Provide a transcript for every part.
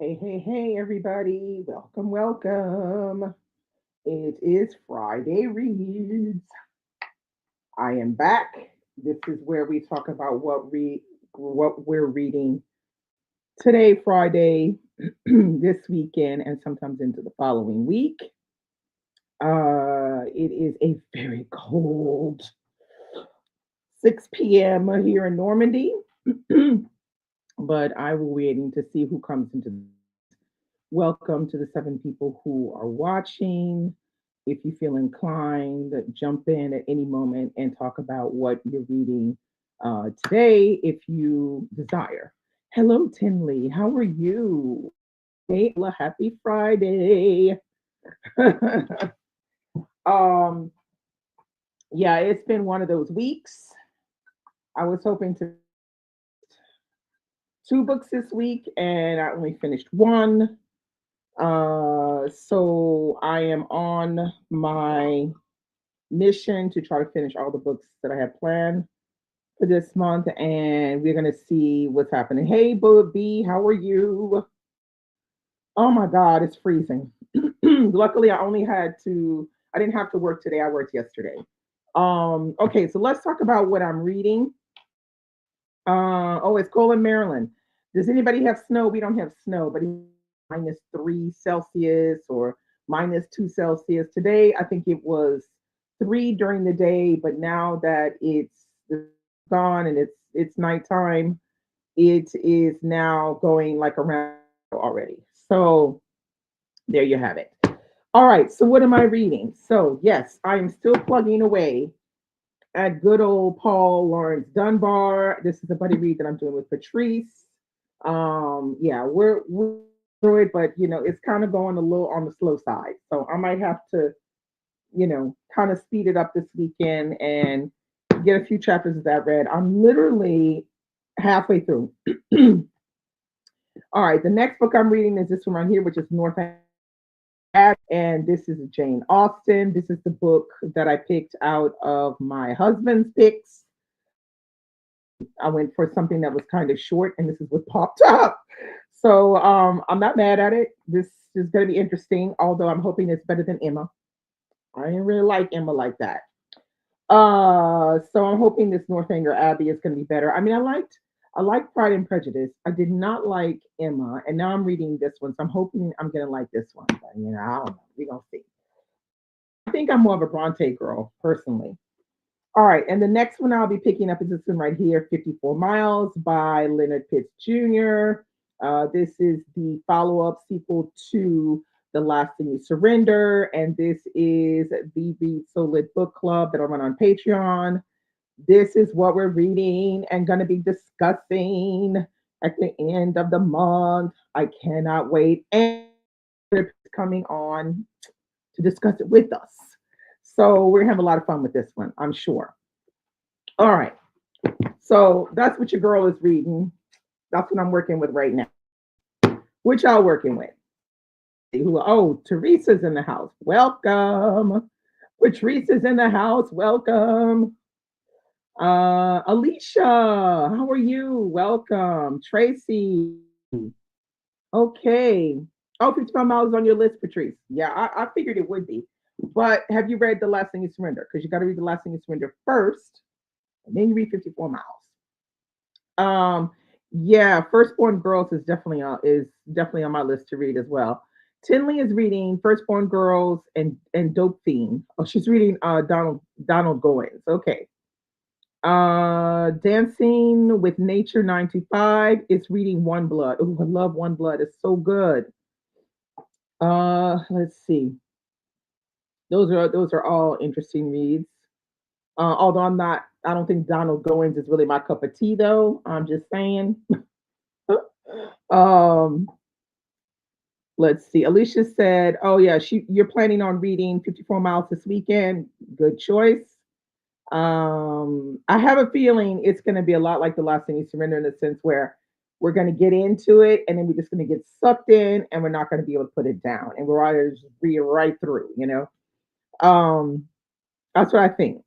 Hey, hey, hey, everybody. Welcome, welcome. It is Friday Reads. I am back. This is where we talk about what we're reading today, Friday, this weekend, and sometimes into the following week. It is a very cold 6 p.m. here in Normandy, but I will waiting to see who comes into. Welcome to the 7 people who are watching. If you feel inclined, jump in at any moment and talk about what you're reading today if you desire. Hello, Tinley. How are you? Hey, happy Friday. um, yeah, it's been one of those weeks. I was hoping to 2 books this week, and I only finished one. So I am on my mission to try to finish all the books that I have planned for this month, and we're gonna see what's happening. Hey, Boo B, how are you? Oh my God, it's freezing. Luckily, I didn't have to work today. I worked yesterday. Okay, so let's talk about what I'm reading. Oh, it's cold in Maryland. Does anybody have snow? We don't have snow, but -3 Celsius or -2 Celsius. Today, I think it was 3 during the day, but now that it's gone and it's nighttime, it is now going like around already. So there you have it. All right. So what am I reading? So yes, I am still plugging away at good old Paul Lawrence Dunbar. This is a buddy read that I'm doing with Patrice. Yeah, we're through it, but it's kind of going a little on the slow side. So I might have to, kind of speed it up this weekend and get a few chapters of that read. I'm literally halfway through. All right, the next book I'm reading is this one right here, which is North and this is Jane Austen. This is the book that I picked out of my husband's picks. I went for something that was kind of short, and this is what popped up. So I'm not mad at it. This is going to be interesting, although I'm hoping it's better than Emma. I didn't really like Emma like that. So I'm hoping this Northanger Abbey is going to be better. I mean, I liked Pride and Prejudice. I did not like Emma, and now I'm reading this one, so I'm hoping I'm going to like this one. But, I don't know. We gonna see. I think I'm more of a Bronte girl personally. All right, and the next one I'll be picking up is this one right here, 54 Miles by Leonard Pitts Jr. This is the follow-up sequel to The Last Thing You Surrender, and this is the Read So Lit book club that I run on Patreon. This is what we're reading and going to be discussing at the end of the month. I cannot wait. And it's coming on to discuss it with us. So we're gonna have a lot of fun with this one, I'm sure. All right. So that's what your girl is reading. That's what I'm working with right now. What y'all working with? Teresa's in the house. Welcome. Patrice in the house. Welcome. Alicia, how are you? Welcome. Tracy. Okay. Oh, 55 Miles on your list, Patrice. Yeah, I figured it would be. But have you read The Last Thing You Surrender? Because you got to read The Last Thing You Surrender first, and then you read 54 Miles. Um, yeah, Firstborn Girls is definitely on my list to read as well. Tinley is reading Firstborn Girls and Dope Fiend. Oh, she's reading Donald Goins. Okay. Dancing with Nature 925 is reading One Blood. Oh, I love One Blood. It's so good. Let's see. Those are all interesting reads. Although I don't think Donald Goins is really my cup of tea, though. I'm just saying. um, let's see. Alicia said, "Oh yeah, you're planning on reading 54 Miles this weekend. Good choice." I have a feeling it's going to be a lot like The Last Thing You Surrender in the sense where we're going to get into it and then we're just going to get sucked in and we're not going to be able to put it down and we're either just read right through. Um, that's what I think.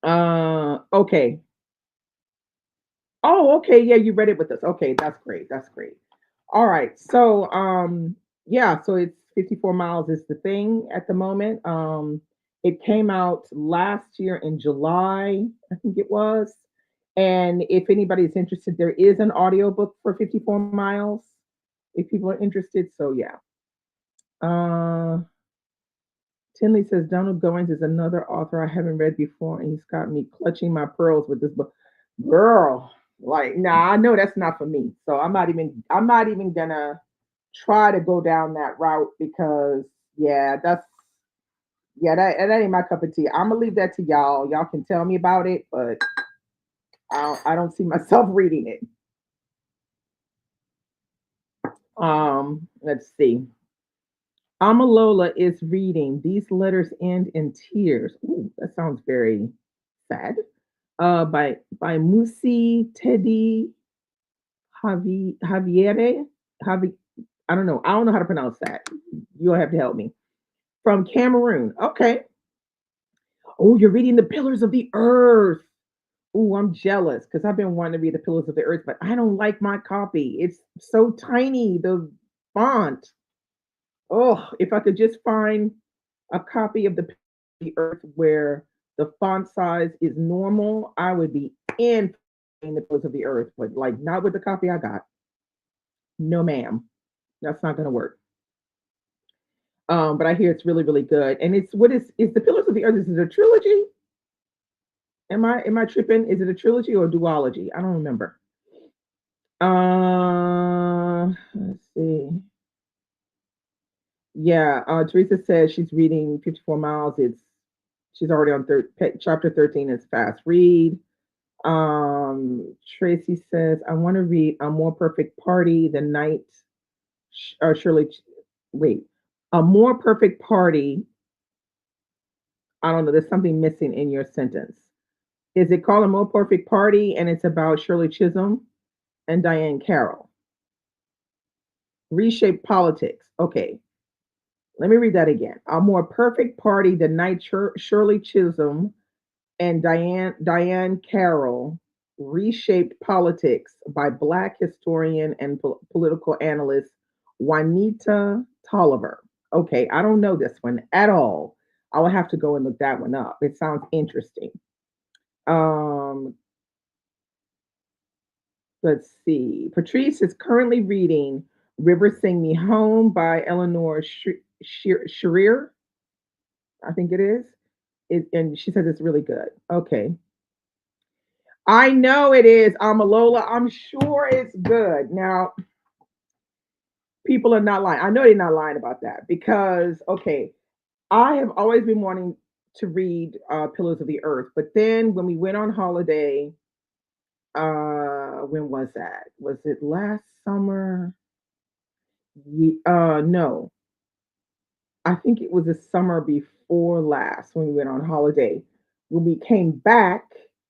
Okay. Oh, okay. Yeah, you read it with us. Okay, that's great. That's great. All right. So yeah, so it's 54 miles is the thing at the moment. It came out last year in July, I think it was. And if anybody's interested, there is an audiobook for 54 miles if people are interested. So yeah. Uh Tinley says Donald Goins is another author I haven't read before, and he's got me clutching my pearls with this book. Girl, like, nah, I know that's not for me. So I'm not even gonna try to go down that route because yeah, that ain't my cup of tea. I'm gonna leave that to y'all. Y'all can tell me about it, but I don't see myself reading it. Let's see. Amalola is reading These Letters End in Tears. Ooh, that sounds very sad. By Musi Teddy Javiere. Javi, I don't know how to pronounce that. You'll have to help me. From Cameroon. Okay. Oh, you're reading The Pillars of the Earth. Oh, I'm jealous because I've been wanting to read The Pillars of the Earth, but I don't like my copy. It's so tiny, the font. Oh, if I could just find a copy of the Earth where the font size is normal, I would be in the Pillars of the Earth, but like not with the copy I got. No, ma'am, that's not going to work. But I hear it's really, really good, and it's what is the Pillars of the Earth? Is it a trilogy? Am I tripping? Is it a trilogy or a duology? I don't remember. Let's see. Yeah, Teresa says she's reading 54 Miles. She's already on chapter 13. It's fast read. Tracy says I want to read A More Perfect Party the night. Or Shirley, wait, A More Perfect Party. I don't know. There's something missing in your sentence. Is it called A More Perfect Party and it's about Shirley Chisholm and Diane Carroll? Reshape politics. Okay, let me read that again. A More Perfect Party the night Shirley Chisholm and Diane Carroll reshaped politics by Black historian and political analyst Juanita Tolliver. Okay, I don't know this one at all. I will have to go and look that one up. It sounds interesting. Um, let's see. Patrice is currently reading River Sing Me Home by Eleanor Shearer, I think it is. And she says it's really good. Okay. I know it is, Amalola. I'm sure it's good. Now, people are not lying. I know they're not lying about that because, okay, I have always been wanting to read Pillars of the Earth, but then when we went on holiday, when was that? Was it last summer? No, I think it was the summer before last when we went on holiday. When we came back,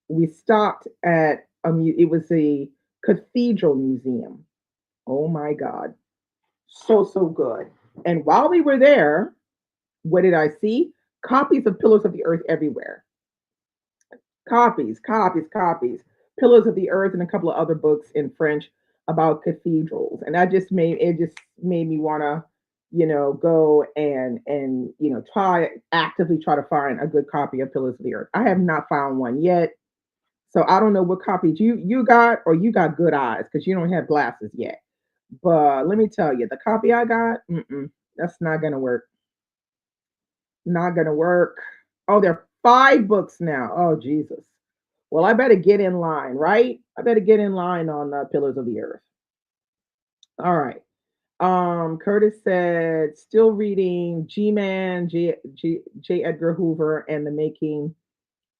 we stopped at it was a cathedral museum. Oh my God. So good. And while we were there, what did I see? Copies of Pillars of the Earth everywhere. Copies. Pillars of the Earth and a couple of other books in French about cathedrals. And that just made me want to, go and actively try to find a good copy of Pillars of the Earth. I have not found one yet. So I don't know what copies you got, or you got good eyes because you don't have glasses yet. But let me tell you, the copy I got, that's not gonna work. Not gonna work. Oh, there are 5 books now. Oh Jesus. Well, I better get in line, right? I better get in line on Pillars of the Earth. All right. Curtis said, still reading G-Man, J. Edgar Hoover, and the Making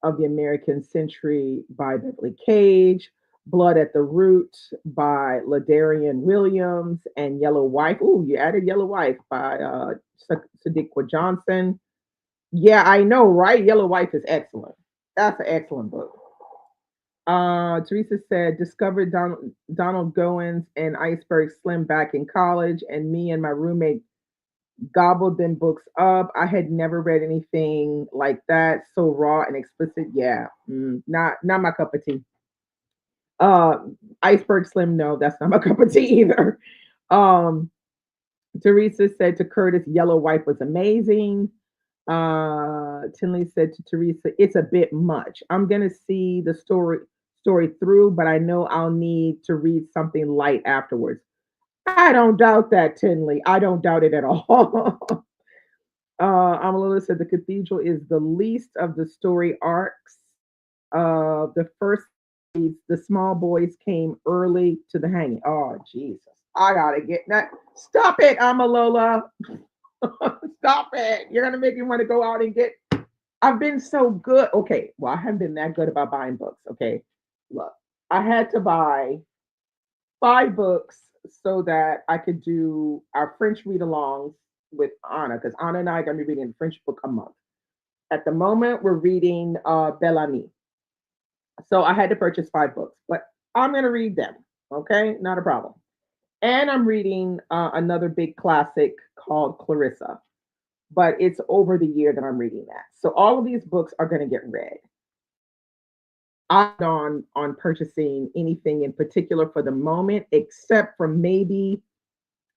of the American Century by Beverly Cage, Blood at the Root by Ladarian Williams, and Yellow Wife. Ooh, you added Yellow Wife by Sadiqa Johnson. Yeah, I know, right? Yellow Wife is excellent. That's an excellent book. Teresa said, discovered Donald Goins and Iceberg Slim back in college, and me and my roommate gobbled them books up. I had never read anything like that, so raw and explicit. Yeah, not my cup of tea. Uh, Iceberg Slim, no, that's not my cup of tea either. Um, Teresa said to Curtis, Yellow Wife was amazing. Tinley said to Teresa, it's a bit much. I'm gonna see the story through, but I know I'll need to read something light afterwards. I don't doubt that, Tinley. I don't doubt it at all. Amalula said the cathedral is the least of the story arcs. The first, the small boys came early to the hanging. Oh, Jesus. I gotta get that. Stop it, Amalola. Stop it. You're gonna make me want to go out and get. I've been so good. Okay, well, I haven't been that good about buying books. Okay, look, I had to buy 5 books so that I could do our French read alongs with Anna, because Anna and I are gonna be reading a French book a month. At the moment, we're reading Bellamy. So I had to purchase 5 books, but I'm gonna read them. Okay, not a problem. And I'm reading another big classic called Clarissa, but it's over the year that I'm reading that. So all of these books are going to get read. I'm on purchasing anything in particular for the moment, except for maybe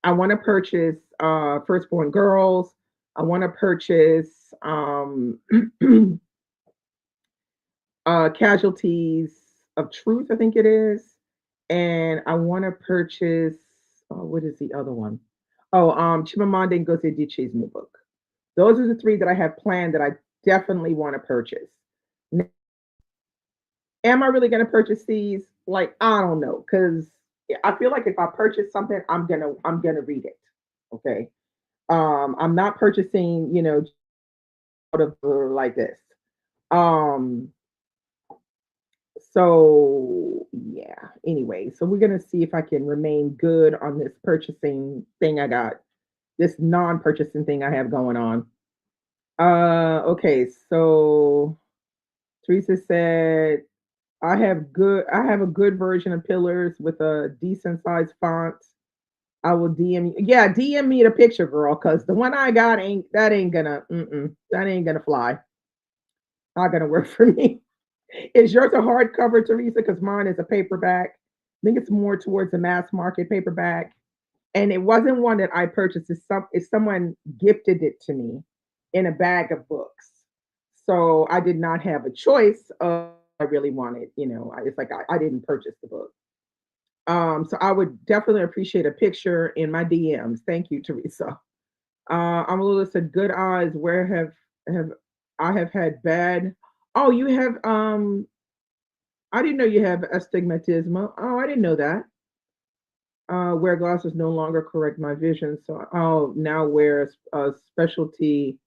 I want to purchase Firstborn Girls. I want to purchase Casualties of Truth, I think it is, and I want to purchase. What is the other one? Oh, Chimamanda Ngozi Adichie's new book. Those are the 3 that I have planned that I definitely want to purchase. Now, am I really going to purchase these? Like, I don't know, because I feel like if I purchase something, I'm gonna read it. Okay. I'm not purchasing, out of like this. Um, so yeah. Anyway, so we're gonna see if I can remain good on this purchasing thing I got, this non-purchasing thing I have going on. Okay, so Teresa said I have a good version of Pillars with a decent sized font. I will DM you. Yeah, DM me the picture, girl, because the one I got that ain't gonna fly. Not gonna work for me. Is yours a hardcover, Teresa? Because mine is a paperback. I think it's more towards the mass market paperback. And it wasn't one that I purchased. It's someone gifted it to me in a bag of books. So I did not have a choice of I really wanted, it's like I didn't purchase the book. So I would definitely appreciate a picture in my DMs. Thank you, Teresa. Amalula said, "Good eyes. Where have I have had bad? Oh, you have. I didn't know you have astigmatism. Oh, I didn't know that. Wear glasses no longer correct my vision. So, now wear specialty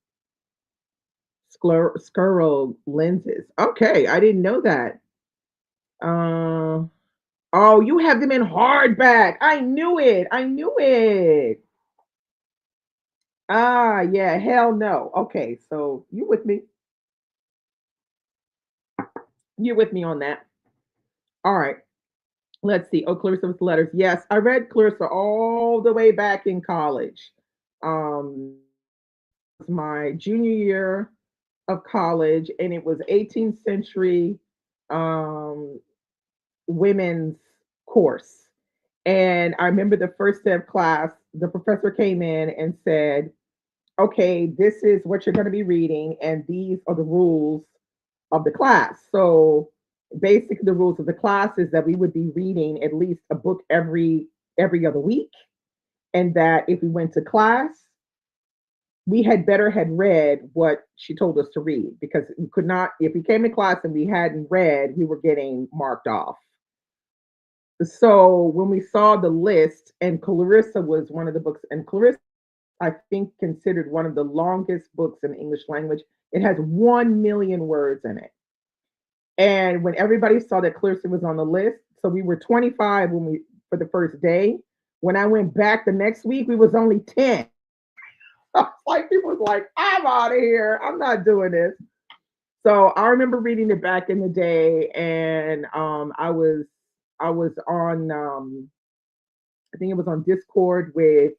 scleral lenses. Okay, I didn't know that. Uh, oh, you have them in hardback. I knew it. I knew it. Ah, yeah, hell no. Okay, so you with me? You're with me on that. All right. Let's see. Oh, Clarissa with letters. Yes, I read Clarissa all the way back in college. It was my junior year of college, and it was 18th century um, women's course. And I remember the first day of class, the professor came in and said, okay, this is what you're going to be reading, and these are the rules of the class. So basically, the rules of the class is that we would be reading at least a book every other week, and that if we went to class, we had better had read what she told us to read, because we could not, if we came to class and we hadn't read, we were getting marked off. So when we saw the list, and Clarissa was one of the books, and Clarissa, I think, considered one of the longest books in the English language. It has 1 million words in it. And when everybody saw that Clarissa was on the list, so we were 25 when we for the first day. When I went back the next week, we was only 10. Like, people was like, I'm out of here. I'm not doing this. So I remember reading it back in the day, and I was on I think it was on Discord with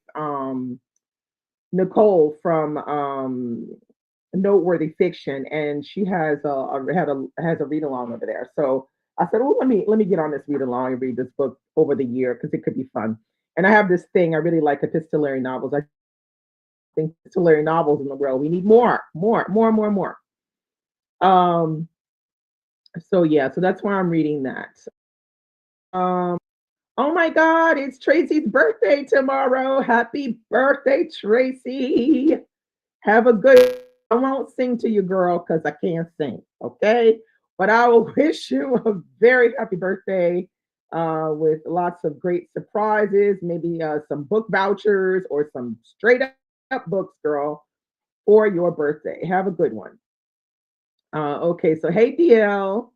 Nicole from Noteworthy Fiction, and she has a read along over there. So I said, "Oh, let me get on this read along and read this book over the year, because it could be fun." And I have this thing, I really like epistolary novels. I think epistolary novels in the world. We need more, more, more, more, more. Um, so yeah, so that's why I'm reading that. Um, oh my God, it's Tracy's birthday tomorrow. Happy birthday, Tracy. Have a good. I won't sing to you, girl, because I can't sing. Okay, but I will wish you a very happy birthday, with lots of great surprises. Maybe some book vouchers or some straight up books, girl, for your birthday. Have a good one. Okay, so hey DL.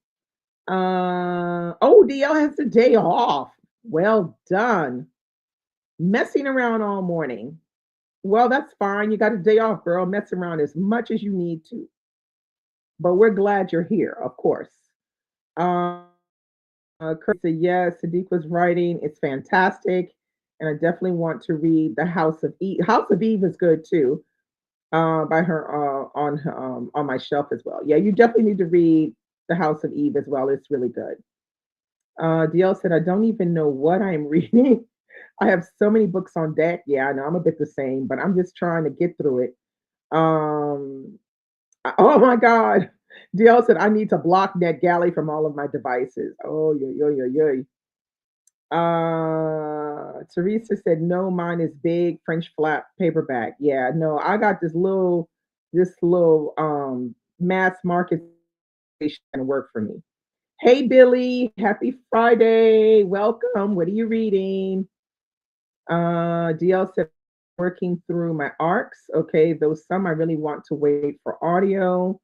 Oh, DL has the day off. Well done. Messing around all morning. Well, that's fine. You got a day off, girl. Mess around as much as you need to. But we're glad you're here, of course. Um, Kurt said, yes, Sadiq was writing. It's fantastic. And I definitely want to read The House of Eve. House of Eve is good too, by her, on my shelf as well. Yeah, you definitely need to read The House of Eve as well. It's really good. DL said, I don't even know what I'm reading. I have so many books on deck. Yeah, I know I'm a bit the same, but I'm just trying to get through it. Um, oh my God. DL said, I need to block NetGalley from all of my devices. Oh, yo, yo, yo, yo. Teresa said, no, mine is big French flap paperback. Yeah, no, I got this little mass market to work for me. Hey Billy, happy Friday. Welcome. What are you reading? DL said, working through my arcs. Okay, though some I really want to wait for audio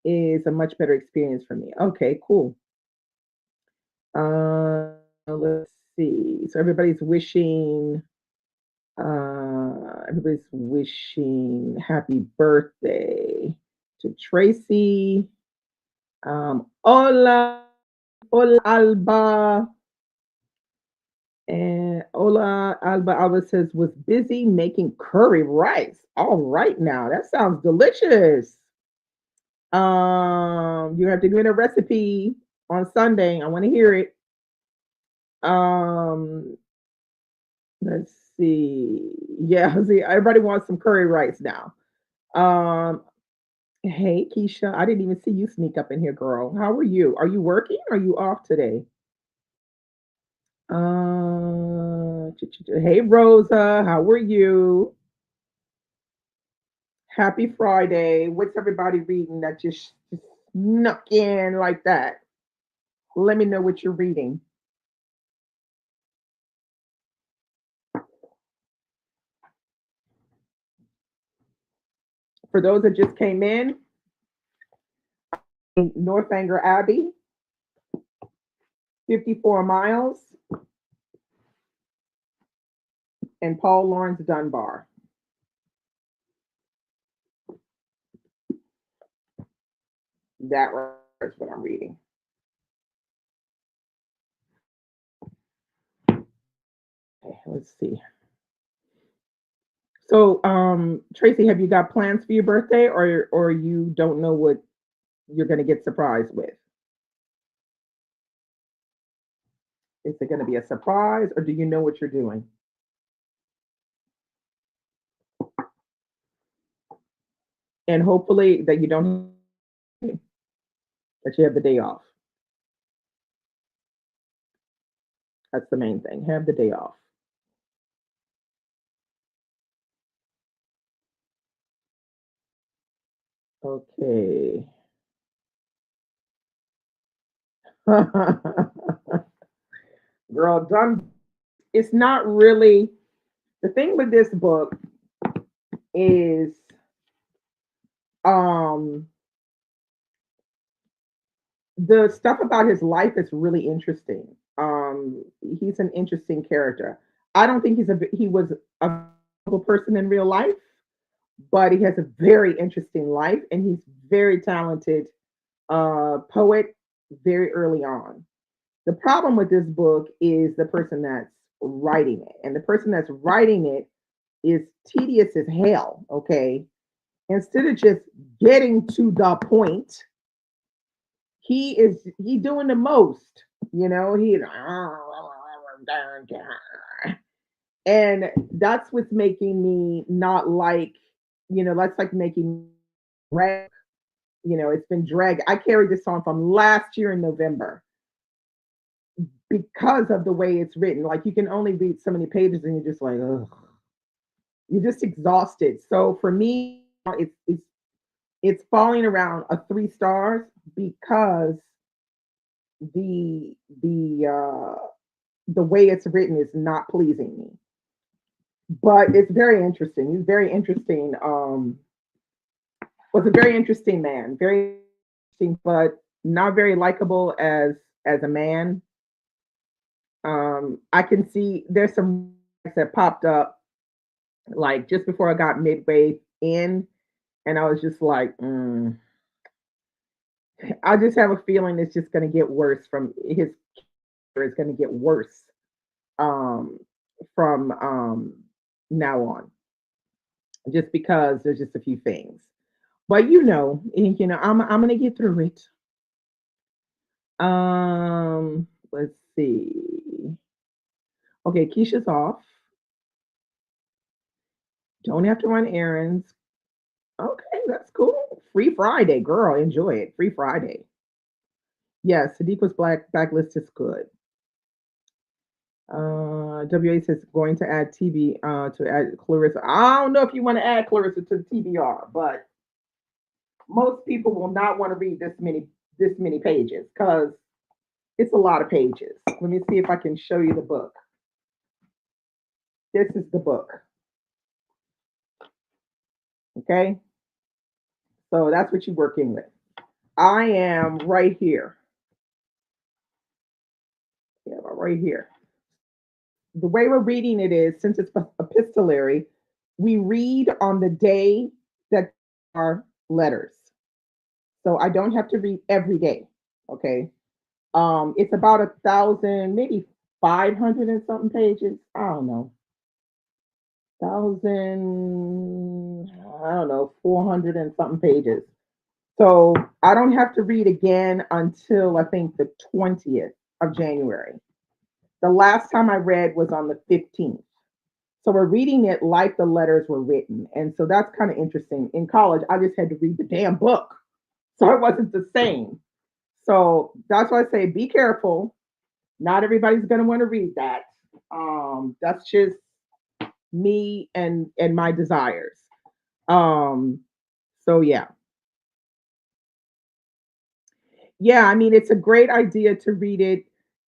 is a much better experience for me. Okay, cool. Let's see. So everybody's wishing happy birthday to Tracy. Hola, hola Alba. And Ola Alba says, was busy making curry rice. All right now. That sounds delicious. You have to give me a recipe on Sunday. I want to hear it. Um, let's see. Yeah, see, everybody wants some curry rice now. Um, hey Keisha, I didn't even see you sneak up in here, girl. How are you? Are you working? Or are you off today? Hey Rosa, how are you? Happy Friday. What's everybody reading that just snuck in like that? Let me know what you're reading. For those that just came in, Northanger Abbey, 54 Miles, and Paul Laurence Dunbar. That is what I'm reading. Okay, let's see. So, Tracy, have you got plans for your birthday, or you don't know what you're going to get surprised with? Is it going to be a surprise, or do you know what you're doing? And hopefully that you don't, that you have the day off. That's the main thing. Have the day off. Okay. Girl, done. It's not really the thing with this book is um the stuff about his life is really interesting. He's an interesting character. I don't think he was a person in real life, but he has a very interesting life and he's very talented poet very early on. The problem with this book is the person that's writing it. And the person that's writing it is tedious as hell, okay? Instead of just getting to the point, he doing the most, he And that's what's making me not like, that's like making drag. It's been drag. I carried this on from last year in November because of the way it's written. Like you can only read so many pages, and you're just like, ugh, you're just exhausted. So for me, it's falling around a 3 stars because the the uh the way it's written is not pleasing me. But it's very interesting. He's very interesting. Was a very interesting man, very interesting, but not very likable as a man. I can see there's some that popped up like just before I got midway in, and I was just like, I just have a feeling it's just going to get worse from his character is going to get worse um, from now on, just because there's just a few things. But I'm gonna get through it. Let's see. Okay, Keisha's off. Don't have to run errands. Okay, that's cool. Free Friday, girl. Enjoy it. Free Friday. Yes, Sadiq's blacklist is good. WA says going to add TV to add Clarissa. I don't know if you want to add Clarissa to the TBR, but most people will not want to read this many pages because it's a lot of pages. Let me see if I can show you the book. This is the book. Okay. So that's what you're working with. I am right here. Yeah, right here. The way we're reading it is since it's epistolary, we read on the day that are letters. So I don't have to read every day. Okay. It's about 1,000, maybe 500 and something pages. I don't know. 1,000, I don't know, 400 and something pages. So I don't have to read again until I think the 20th of January. The last time I read was on the 15th. So we're reading it like the letters were written. And so that's kind of interesting. In college, I just had to read the damn book. So it wasn't the same. So that's why I say be careful. Not everybody's going to want to read that. That's just me and my desires. Um, so yeah, I mean it's a great idea to read it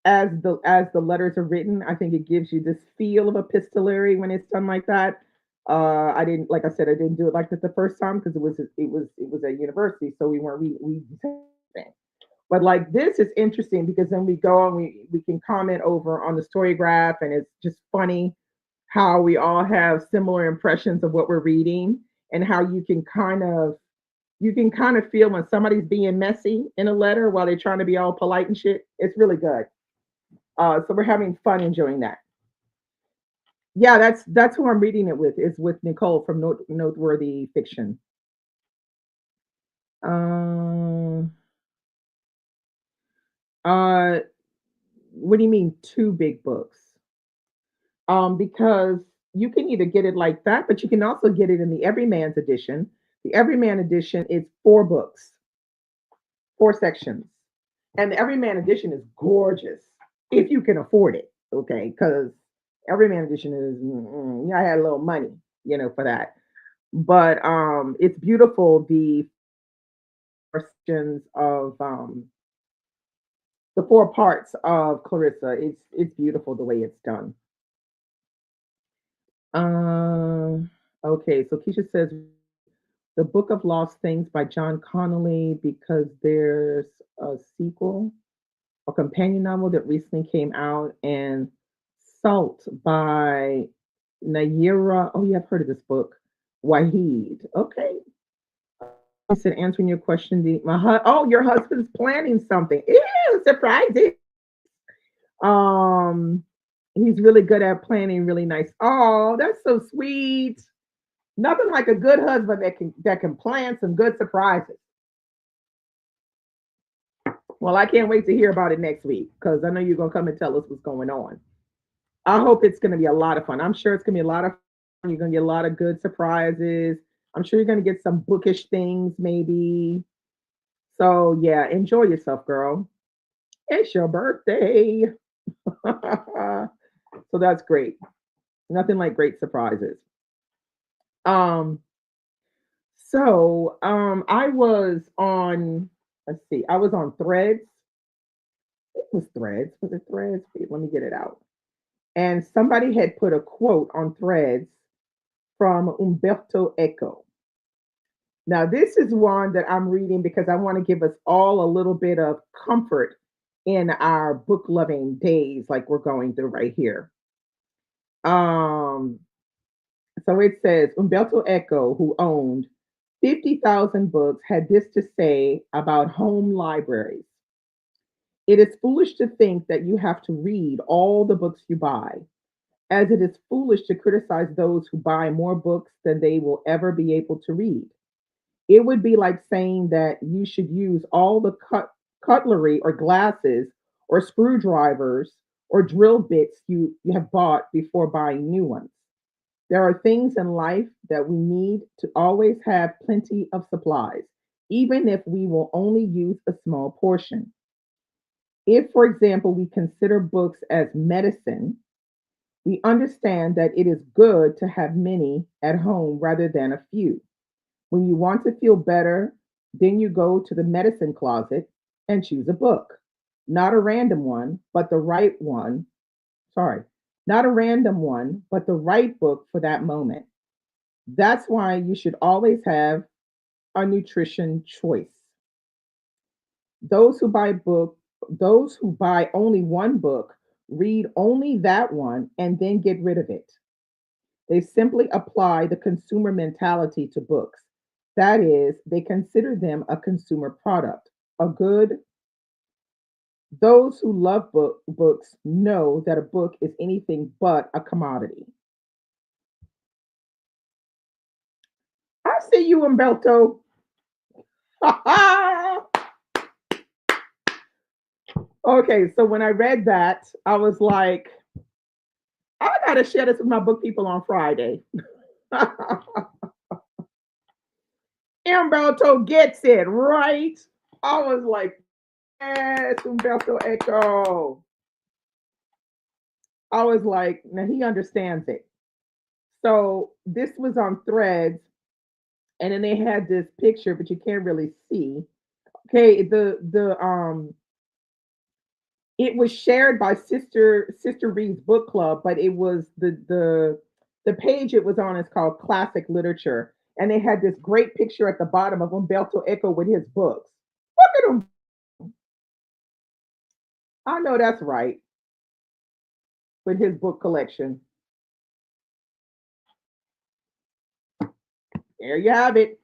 as the letters are written. I think it gives you this feel of epistolary when it's done like that. I didn't, like I said, I didn't do it like that the first time because it was at university, so we weren't we but like this is interesting because then we go and we can comment over on the story graph, and it's just funny how we all have similar impressions of what we're reading, and how you can kind of feel when somebody's being messy in a letter while they're trying to be all polite and shit. It's really good. So we're having fun enjoying that. Yeah, that's who I'm reading it with. Is with Nicole from Noteworthy Fiction. Um, uh, what do you mean two big books? Because you can either get it like that, but you can also get it in the Everyman's edition. The Everyman edition is 4 books, 4 sections, and the Everyman edition is gorgeous if you can afford it. Okay, because Everyman edition is, I had a little money, for that, but it's beautiful. The sections of the 4 parts of Clarissa. It's beautiful the way it's done. Okay, so Keisha says The Book of Lost Things by John Connolly because there's a sequel, a companion novel that recently came out, and Salt by Nayira. Oh, yeah, I've heard of this book. Wahid. Okay. I said, answering your question, your husband's planning something. Ew, surprising. Um, he's really good at planning really nice. Oh, that's so sweet. Nothing like a good husband that can plan some good surprises. Well, I can't wait to hear about it next week because I know you're gonna come and tell us what's going on. I hope it's going to be a lot of fun. I'm sure it's going to be a lot of fun. You're going to get a lot of good surprises. I'm sure you're going to get some bookish things, maybe. So, yeah, enjoy yourself, girl. It's your birthday. So that's great. Nothing like great surprises. Um, I was on, let's see, I was on Threads. It was Threads. Was it Threads? Wait, let me get it out. And somebody had put a quote on Threads from Umberto Eco. Now, this is one that I'm reading because I want to give us all a little bit of comfort in our book loving days like we're going through right here. Um, so it says Umberto Eco, who owned 50,000 books, had this to say about home libraries. It is foolish to think that you have to read all the books you buy, as it is foolish to criticize those who buy more books than they will ever be able to read. It would be like saying that you should use all the cutlery or glasses or screwdrivers or drill bits you have bought before buying new ones. There are things in life that we need to always have plenty of supplies, even if we will only use a small portion. If, for example, we consider books as medicine, we understand that it is good to have many at home rather than a few. When you want to feel better, then you go to the medicine closet and choose a book. Not a random one, but the right one. Sorry, not a random one, but the right book for that moment. That's why you should always have a nutrition choice. Those who buy book, those who buy only one book, read only that one and then get rid of it. They simply apply the consumer mentality to books. That is, they consider them a consumer product. A good, those who love books know that a book is anything but a commodity. I see you, Umberto. Okay, so when I read that, I was like, I gotta share this with my book people on Friday. Umberto gets it, right? I was like, yes, Umberto Eco. I was like, now he understands it. So this was on Threads, and then they had this picture, but you can't really see. Okay, the it was shared by Sister Reed's book club, but it was the page it was on is called Classic Literature, and they had this great picture at the bottom of Umberto Eco with his books. Look at him. I know that's right, with his book collection. There you have it.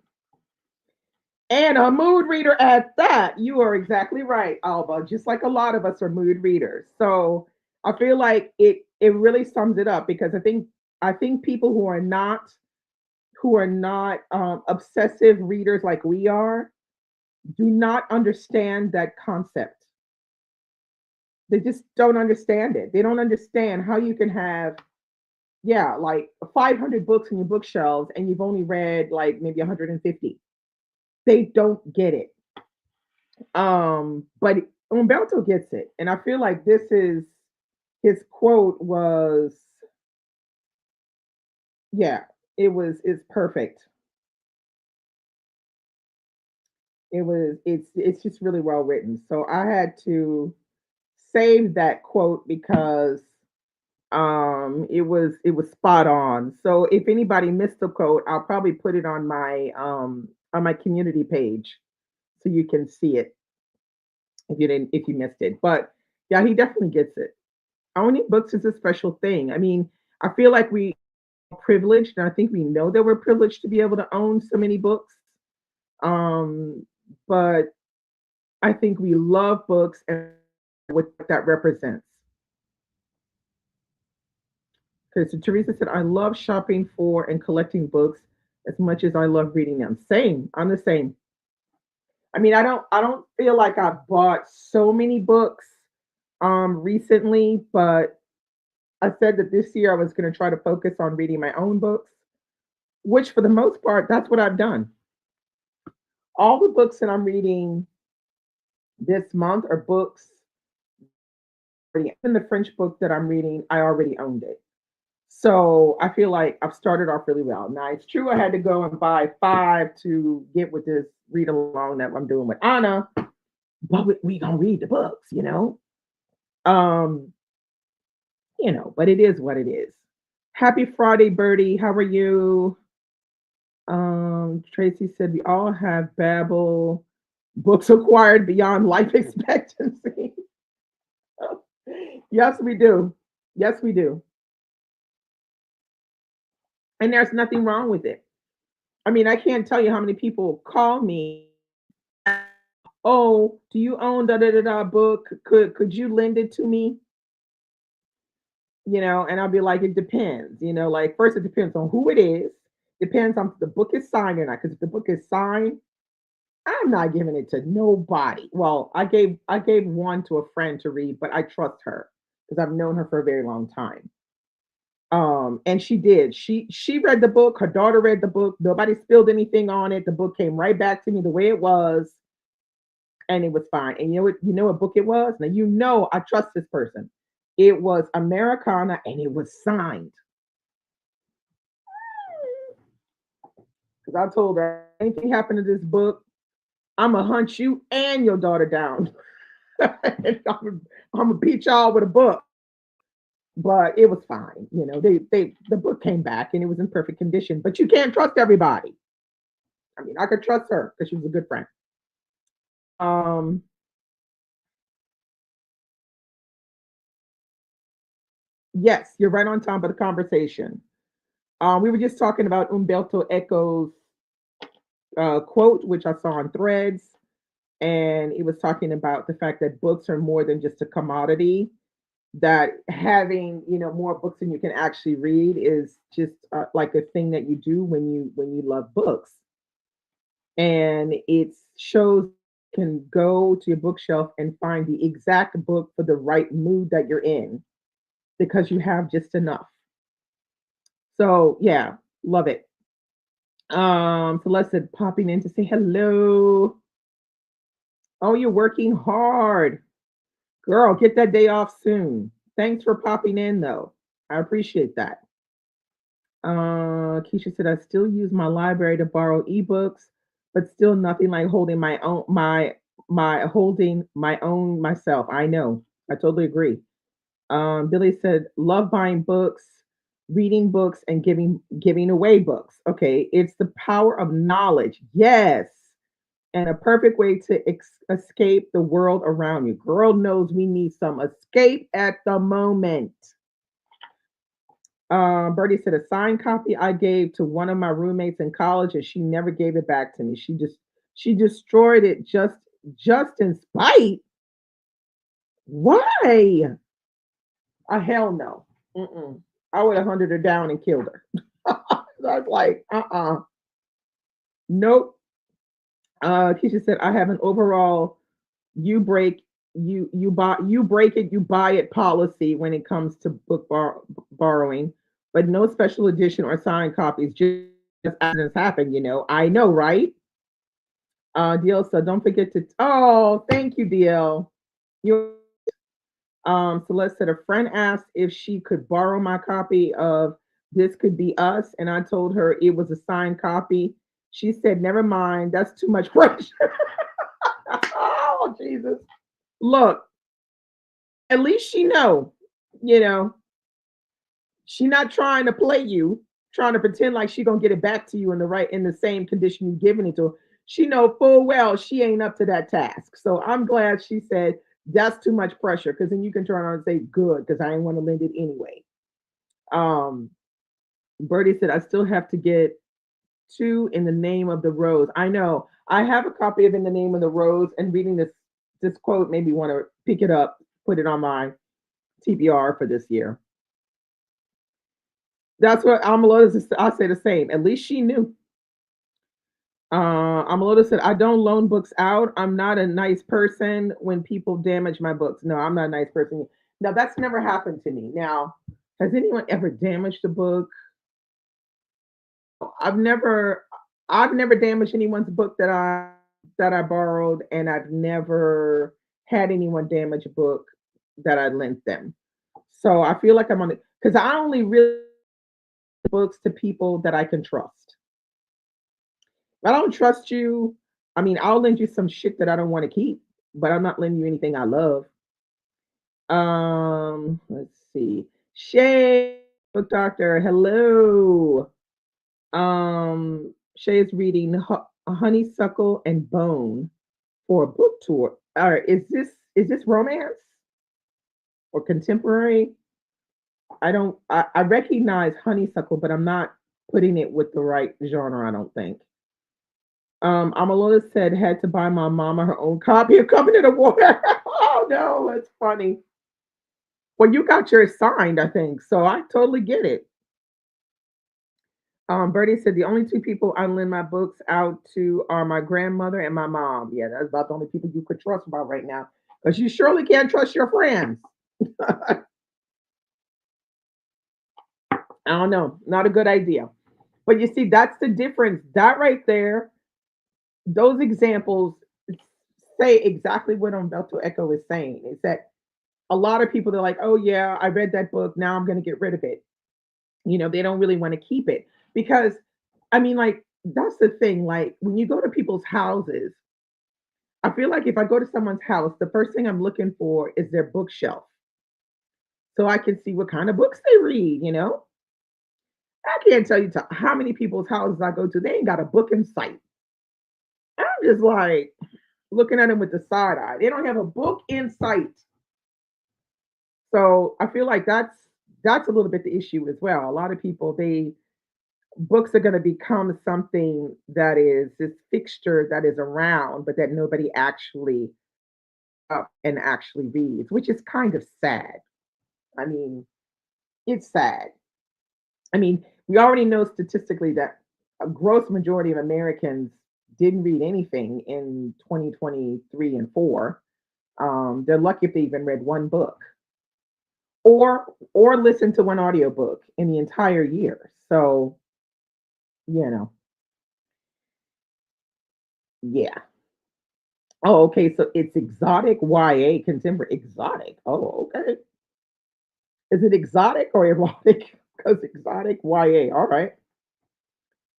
And a mood reader at that. You are exactly right, Alba. Just like a lot of us are mood readers. So I feel like it really sums it up because I think people who are not obsessive readers like we are do not understand that concept. They just don't understand it. They don't understand how you can have, yeah, like 500 books in your bookshelves and you've only read like maybe 150. They don't get it. But Umberto gets it, and I feel like this is his quote was, yeah, it's perfect. It's just really well written. So I had to save that quote because it was spot on. So if anybody missed the quote, I'll probably put it on my community page so you can see it if you missed it. But yeah, he definitely gets it. Owning books is a special thing. I mean, I feel like we are privileged, and I think we know that we're privileged to be able to own so many books. Um, but I think we love books and what that represents. Because Teresa said, I love shopping for and collecting books as much as I love reading them. Same. I'm the same. I mean, I don't feel like I've bought so many books recently, but I said that this year I was going to try to focus on reading my own books, which for the most part, that's what I've done. All the books that I'm reading this month are books. Even the French book that I'm reading, I already owned it. So I feel like I've started off really well. Now it's true I had to go and buy five to get with this read along that I'm doing with Anna, but we gonna read the books, you know. Um, but it is what it is. Happy Friday, Birdie. How are you? Tracy said we all have Babel books acquired beyond life expectancy. Yes, we do. Yes, we do. And there's nothing wrong with it. I mean, I can't tell you how many people call me. Oh, do you own da da da da book? Could you lend it to me? And I'll be like, it depends. Like first it depends on who it is. Depends on if the book is signed or not. Because if the book is signed, I'm not giving it to nobody. Well, I gave one to a friend to read, but I trust her because I've known her for a very long time. And she did. She read the book. Her daughter read the book. Nobody spilled anything on it. The book came right back to me the way it was, and it was fine. And you know what book it was? Now I trust this person. It was Americana, and it was signed. Because I told her anything happened to this book, I'm gonna hunt you and your daughter down. I'm gonna beat y'all with a book. But it was fine. The book came back and it was in perfect condition. But you can't trust everybody. I mean, I could trust her because she was a good friend. Um, yes, you're right on time for the conversation. We were just talking about Umberto Eco's quote, which I saw on Threads, and it was talking about the fact that books are more than just a commodity. That having more books than you can actually read is just like a thing that you do when you love books, and it shows can go to your bookshelf and find the exact book for the right mood that you're in because you have just enough. So yeah, love it. Celeste said popping in to say hello. Oh, you're working hard. Girl, get that day off soon. Thanks for popping in though. I appreciate that. Keisha said I still use my library to borrow ebooks, but still nothing like holding my holding my own myself. I know. I totally agree. Billy said love buying books, reading books, and giving away books. Okay, it's the power of knowledge. Yes, and a perfect way to escape the world around you. Girl knows we need some escape at the moment. Bertie said a signed copy I gave to one of my roommates in college, and she never gave it back to me. She destroyed it just in spite. Why? Hell no. Mm-mm. I would have hunted her down and killed her. I was like, nope. Keisha said I have an overall you break you break it, you buy it policy when it comes to borrowing, but no special edition or signed copies. Just accidents happen. I know, right? DL said don't forget to. Oh, thank you, DL. You. Celeste said a friend asked if she could borrow my copy of This Could Be Us, and I told her it was a signed copy. She said, "Never mind, that's too much pressure." Oh, Jesus! Look, at least she know, you know, she not trying to play you, trying to pretend like she gonna get it back to you in the same condition you giving it to her. She know full well she ain't up to that task. So I'm glad she said that's too much pressure because then you can turn around and say good because I ain't want to lend it anyway. Um, Bertie said I still have to get two in the name of the rose. I know. I have a copy of In the Name of the Rose, and reading this quote made me want to pick it up, put it on my TBR for this year. That's what Amalota said. I say the same. At least she knew. Amalota said, I don't loan books out. I'm not a nice person when people damage my books. No, I'm not a nice person. Now, that's never happened to me. Now, Has anyone ever damaged a book? I've never I've never damaged anyone's book that I borrowed, and I've never had anyone damage a book that I lent them. So I feel like I'm on it because I only really books to people that I can trust. If I don't trust you, I mean, I'll lend you some shit that I don't want to keep, but I'm not lending you anything I love. Let's see. Shay, book doctor, hello. Shay is reading Honeysuckle and Bone for a book tour. All right, is this romance or contemporary? I recognize Honeysuckle, but I'm not putting it with the right genre, I don't think. Amalola said had to buy my mama her own copy of Coming to the Water. Oh no, that's funny. Well, you got yours signed, I think, so I totally get it. Bertie said the only two people I lend my books out to are my grandmother and my mom. Yeah, that's about the only people you could trust about right now, because you surely can't trust your friends. I don't know, not a good idea. But you see, that's the difference. That right there, those examples say exactly what Umberto Eco is saying. Is that a lot of people, they're like, oh yeah, I read that book, now I'm going to get rid of it. They don't really want to keep it because, I mean, like, that's the thing. Like, when you go to people's houses, I feel like if I go to someone's house, the first thing I'm looking for is their bookshelf so I can see what kind of books they read. I can't tell you how many people's houses I go to, they ain't got a book in sight. I'm just like looking at them with the side eye. They don't have a book in sight. So I feel like that's a little bit the issue as well. A lot of people, they books are going to become something that is this fixture that is around, but that nobody actually up and actually reads, which is kind of sad. I mean, it's sad. I mean, we already know statistically that a gross majority of Americans didn't read anything in 2023 and 4. They're lucky if they even read one book or listened to one audiobook in the entire year. So, you know, yeah. Oh, okay. So it's exotic YA contemporary exotic. Oh, okay. Is it exotic or erotic? Because exotic YA. All right.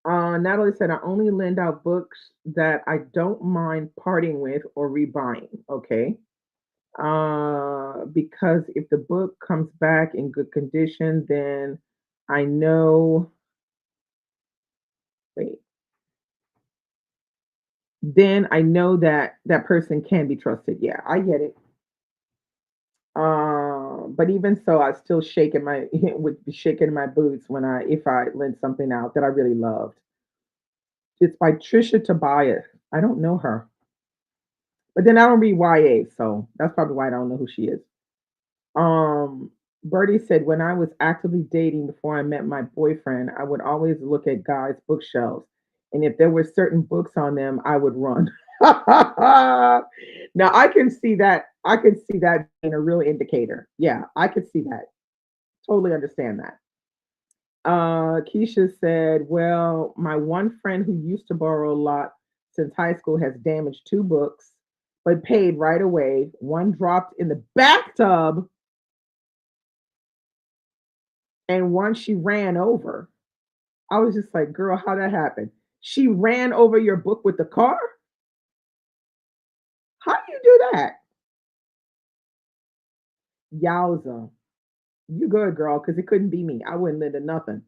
Natalie said, I only lend out books that I don't mind parting with or rebuying. Okay. Because if the book comes back in good condition, then I know, wait, then I know that that person can be trusted. Yeah, I get it. But even so, I still shaking my would be shaking my boots when I if I lent something out that I really loved. It's by Trisha Tobias. I don't know her, but then I don't read YA, so that's probably why I don't know who she is. Um, Bertie said when I was actively dating before I met my boyfriend, I would always look at guys' bookshelves, and if there were certain books on them, I would run. Now I can see that. I can see that being a real indicator. Yeah, I could see that. Totally understand that. Keisha said, "Well, my one friend who used to borrow a lot since high school has damaged two books, but paid right away. One dropped in the bathtub, and one she ran over." I was just like, "Girl, how that happened? She ran over your book with the car? How do you do that?" Yowza. You good, girl, because it couldn't be me. I wouldn't lend her nothing.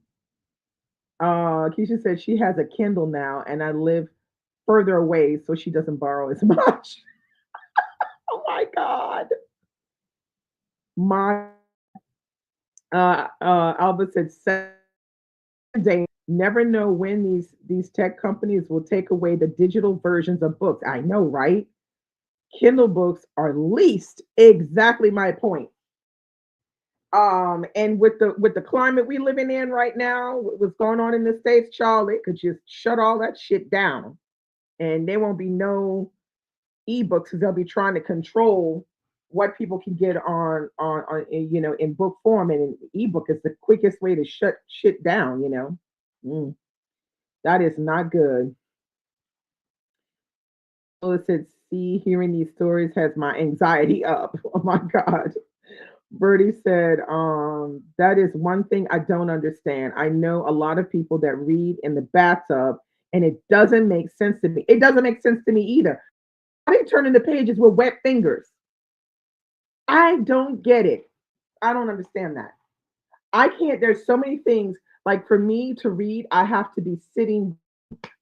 Keisha said she has a Kindle now, and I live further away, so she doesn't borrow as much. Oh my God. My Albert said Sunday. Never know when these tech companies will take away the digital versions of books. I know, right? Kindle books are least exactly my point. And with the climate we living in right now, what's going on in the states, child, they could just shut all that shit down, and there won't be no ebooks because they'll be trying to control. what people can get in book form, and in ebook is the quickest way to shut shit down. Mm, that is not good. Oh, it said, see, hearing these stories has my anxiety up. Oh my God. Birdie said, that is one thing I don't understand. I know a lot of people that read in the bathtub and it doesn't make sense to me. It doesn't make sense to me either. I ain't turning the pages with wet fingers. I don't get it. I don't understand that. I can't, there's so many things. Like for me to read, I have to be sitting.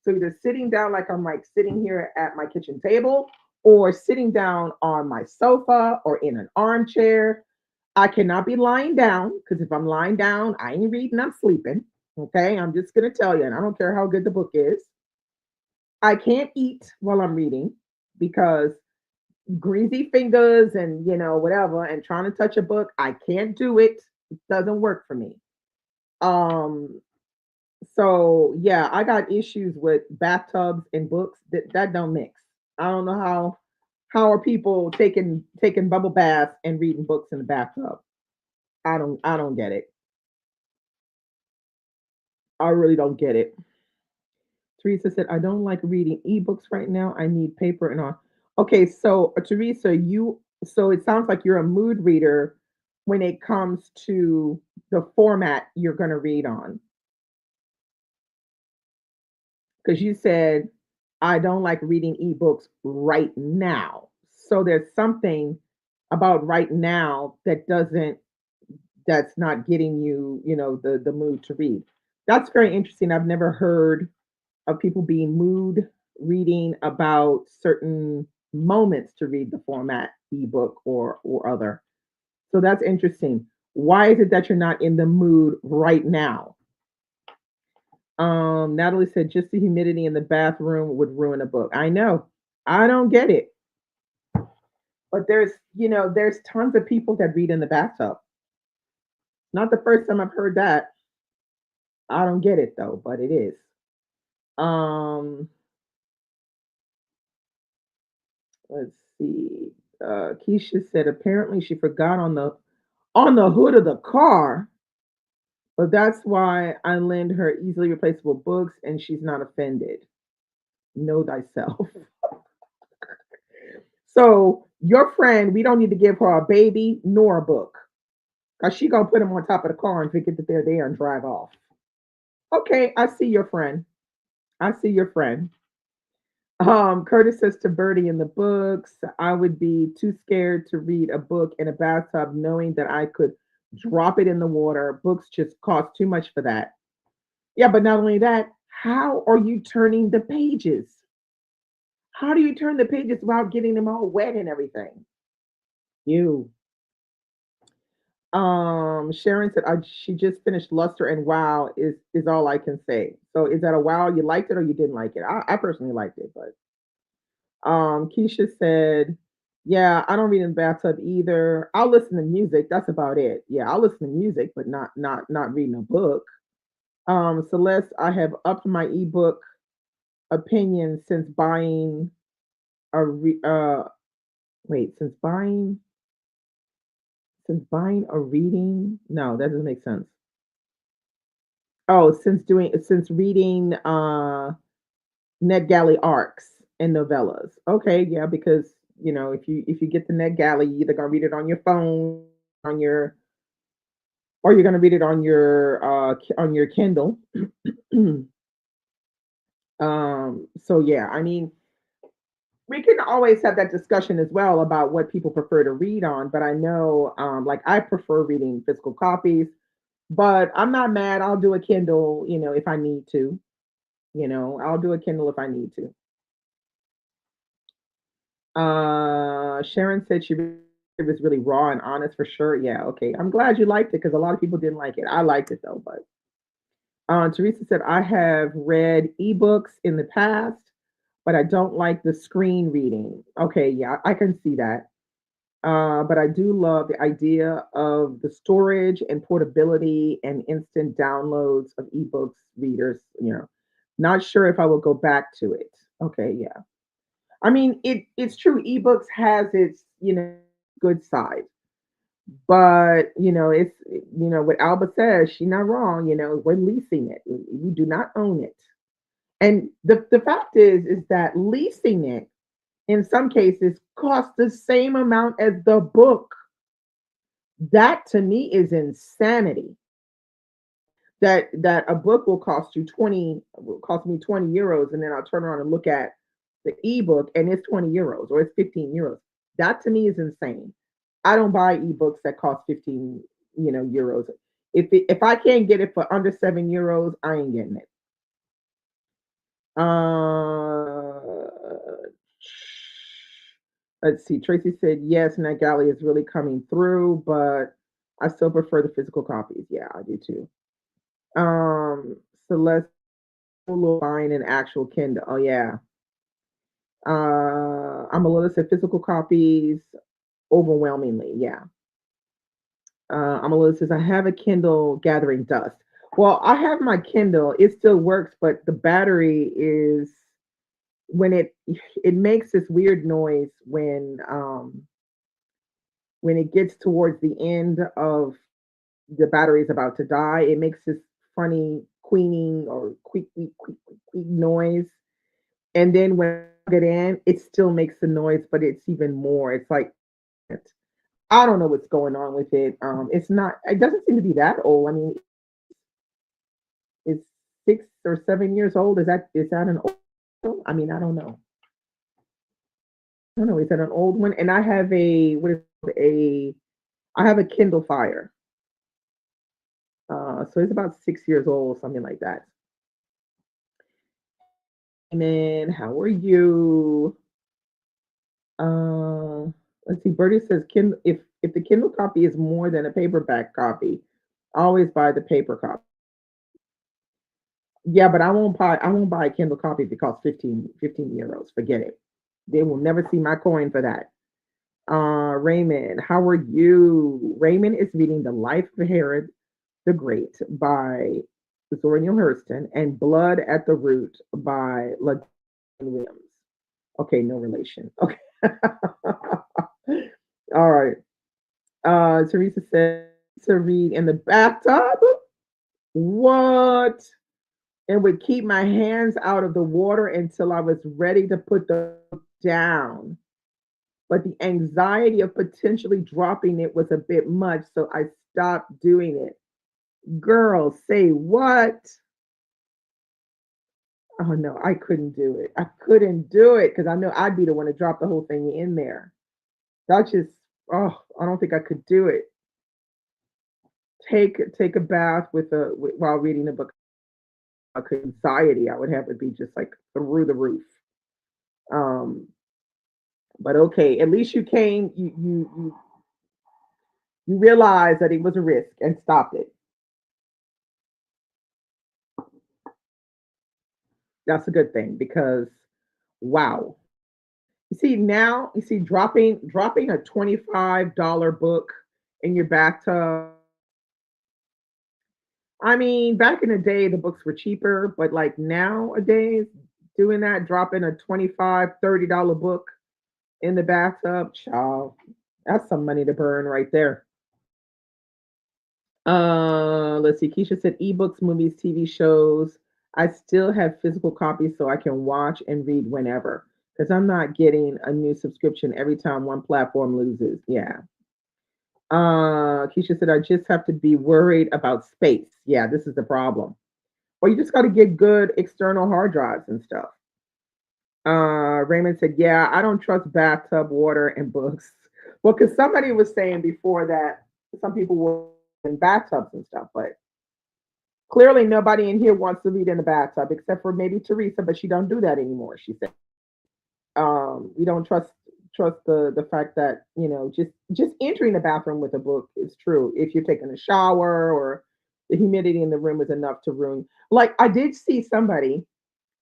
So either sitting down like I'm like sitting here at my kitchen table, or sitting down on my sofa or in an armchair. I cannot be lying down, because if I'm lying down, I ain't reading, I'm sleeping. Okay, I'm just gonna tell you, and I don't care how good the book is. I can't eat while I'm reading because greasy fingers and whatever, and trying to touch a book, I can't do it. It doesn't work for me. Um, so yeah, I got issues with bathtubs and books. That don't mix. I don't know how are people taking bubble baths and reading books in the bathtub. I don't get it. I really don't get it. Teresa said, I don't like reading ebooks right now. I need paper and all. Okay, so Teresa, so it sounds like you're a mood reader when it comes to the format you're gonna read on. Because you said, I don't like reading ebooks right now. So there's something about right now that's not getting you, the mood to read. That's very interesting. I've never heard of people being mood reading about certain moments to read the format ebook or other. So that's interesting. Why is it that you're not in the mood right now? Natalie said just the humidity in the bathroom would ruin a book. I know. I don't get it. But there's tons of people that read in the bathtub. Not the first time I've heard that. I don't get it though, but it is. Um, let's see. Keisha said apparently she forgot on the hood of the car, but that's why I lend her easily replaceable books and she's not offended. Know thyself. So your friend, we don't need to give her a baby nor a book, because she gonna put them on top of the car and forget that they're there and drive off. Okay, I see your friend. I see your friend. Curtis says to Birdie in the books, I would be too scared to read a book in a bathtub knowing that I could drop it in the water. Books just cost too much for that. Yeah, but not only that, how are you turning the pages? How do you turn the pages without getting them all wet and everything? You. Sharon said she just finished Luster, and wow is all I can say. So is that a wow? You liked it or you didn't like it? I personally liked it, but Keisha said, yeah, I don't read in the bathtub either. I'll listen to music. That's about it. Yeah, I'll listen to music, but not reading a book. Celeste, I have upped my ebook opinion since buying a re- wait, since buying a reading. No, that doesn't make sense. Oh, since reading NetGalley arcs and novellas. Okay, yeah, because if you get the NetGalley, you're either gonna read it on your phone, on your or you're gonna read it on your Kindle. So yeah, I mean, we can always have that discussion as well about what people prefer to read on. But I know, like I prefer reading physical copies, but I'm not mad. I'll do a Kindle, if I need to. I'll do a Kindle if I need to. Sharon said it was really raw and honest for sure. Yeah, okay. I'm glad you liked it because a lot of people didn't like it. I liked it though, but Teresa said I have read ebooks in the past, but I don't like the screen reading. Okay, yeah, I can see that. But I do love the idea of the storage and portability and instant downloads of ebooks readers. Not sure if I will go back to it. Okay, yeah. I mean, it's true. Ebooks has its, good side. But it's what Alba says. She's not wrong. We're leasing it. We do not own it. And the fact is that leasing it in some cases costs the same amount as the book. That to me is insanity. That a book will cost me 20 euros, and then I'll turn around and look at the ebook and it's 20 euros or it's 15 euros. That to me is insane. I don't buy ebooks that cost 15 euros. If I can't get it for under 7 euros, I ain't getting it. Uh, let's see. Tracy said yes, NetGalley is really coming through, but I still prefer the physical copies. Yeah, I do too. Celeste buying an actual Kindle. Oh yeah. I'm a little said physical copies overwhelmingly. Yeah. Amalua says, I have a Kindle gathering dust. Well, I have my Kindle. It still works, but the battery is when it makes this weird noise when it gets towards the end of the battery is about to die. It makes this funny queening or quick noise. And then when I get in, it still makes the noise, but it's even more. It's like I don't know what's going on with it. It's not. It doesn't seem to be that old. I mean, it's 6 or 7 years old. Is that an old? I mean, I don't know. I don't know. Is that an old one? And I have a what is it, a I have a Kindle Fire. So it's about 6 years old, something like that. And then, how are you? Uh, let's see. Bertie says, Kindle. If the Kindle copy is more than a paperback copy, always buy the paper copy. Yeah, but I won't buy a Kindle copy if it costs 15 euros. Forget it. They will never see my coin for that. Raymond, how are you? Raymond is reading The Life of Herod the Great by Zora Neale Hurston and Blood at the Root by LaDawn Williams. Okay, no relation. Okay. All right. Teresa said to read in the bathtub. What? And would keep my hands out of the water until I was ready to put the book down. But the anxiety of potentially dropping it was a bit much, so I stopped doing it. Girl, say what? Oh no, I couldn't do it. I couldn't do it because I know I'd be the one to drop the whole thing in there. That just, oh, I don't think I could do it. Take a bath while reading a book. Anxiety I would have would be just like through the roof. Um, but okay, at least you came. You realized that it was a risk and stopped it. That's a good thing because wow. You see dropping a $25 book in your bathtub. I mean, back in the day the books were cheaper, but like nowadays doing that, dropping a 25, $30 book in the bathtub, child, that's some money to burn right there. Let's see. Keisha said ebooks, movies, TV shows. I still have physical copies so I can watch and read whenever because I'm not getting a new subscription every time one platform loses. Yeah. Keisha said I just have to be worried about space. Yeah, this is the problem. Well, you just got to get good external hard drives and stuff. Raymond said, yeah, I don't trust bathtub water and books. Well, because somebody was saying before that some people were in bathtubs and stuff, but clearly nobody in here wants to read in the bathtub except for maybe Teresa, but she don't do that anymore. She said, we don't trust the fact that just entering the bathroom with a book is true. If you're taking a shower or the humidity in the room is enough to ruin. Like I did see somebody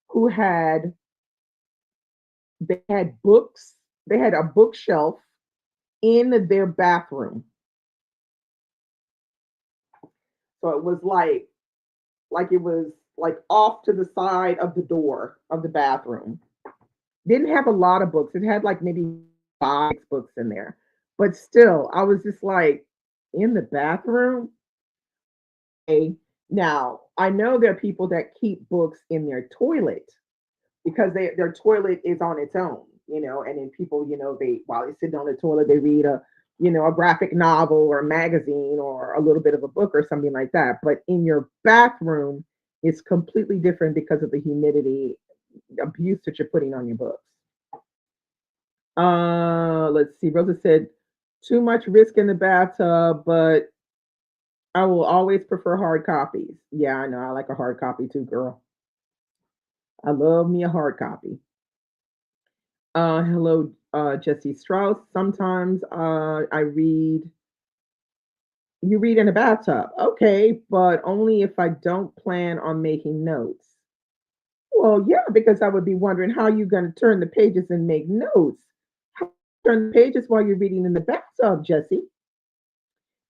who had books. They had a bookshelf in their bathroom. So it was like it was like off to the side of the door of the bathroom. Didn't have a lot of books. It had like maybe 5 books in there. But still, I was just like, in the bathroom. Okay. Now, I know there are people that keep books in their toilet because their toilet is on its own, and then people, they while they sit on the toilet, they read a graphic novel or a magazine or a little bit of a book or something like that. But in your bathroom, it's completely different because of the humidity abuse that you're putting on your books. Let's see. Rosa said, too much risk in the bathtub, but I will always prefer hard copies. Yeah, I know. I like a hard copy too, girl. I love me a hard copy. Hello, Jesse Strauss. Sometimes I read, you read in a bathtub. Okay, but only if I don't plan on making notes. Well, yeah, because I would be wondering how you going to turn the pages and make notes. How you turn the pages while you're reading in the bathtub, Jesse?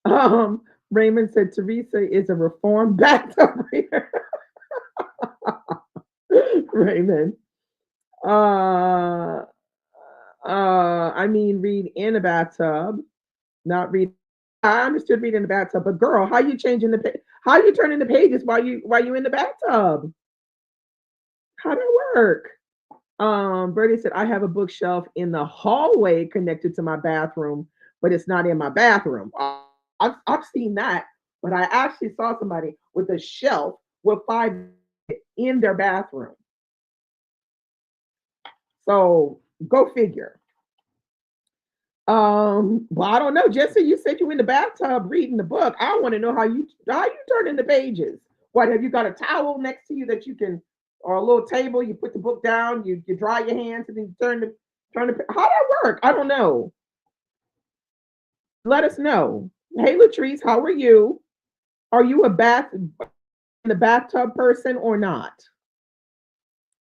Um, Raymond said Teresa is a reformed bathtub reader. Raymond. Uh, I mean, read in a bathtub, not read. I understood read in the bathtub, but girl, how you changing the how you turning the pages while you in the bathtub? How that work? Bertie said I have a bookshelf in the hallway connected to my bathroom, but it's not in my bathroom. I've seen that, but I actually saw somebody with a shelf with five in their bathroom. So go figure. Well, I don't know. Jesse, you said you in the bathtub reading the book. I want to know how you turn in the pages. What, have you got a towel next to you that you can, or a little table? You put the book down, you dry your hands, and then you turn the. How that work? I don't know. Let us know. Hey, Latrice, how are you? Are you a bath in the bathtub person or not?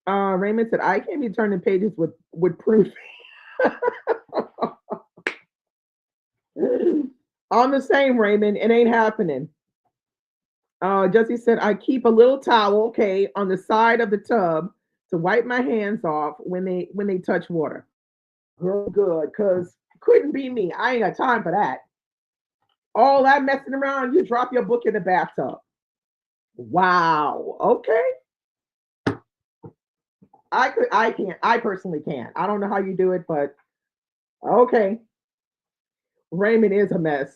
Raymond said I can't be turning pages with proof. I'm the same, Raymond. It ain't happening. Jesse said, I keep a little towel, okay, on the side of the tub to wipe my hands off when they touch water. Girl, good, because couldn't be me. I ain't got time for that. All that messing around, you drop your book in the bathtub. Wow. Okay. I can't. I personally can't. I don't know how you do it, but okay. Raymond is a mess.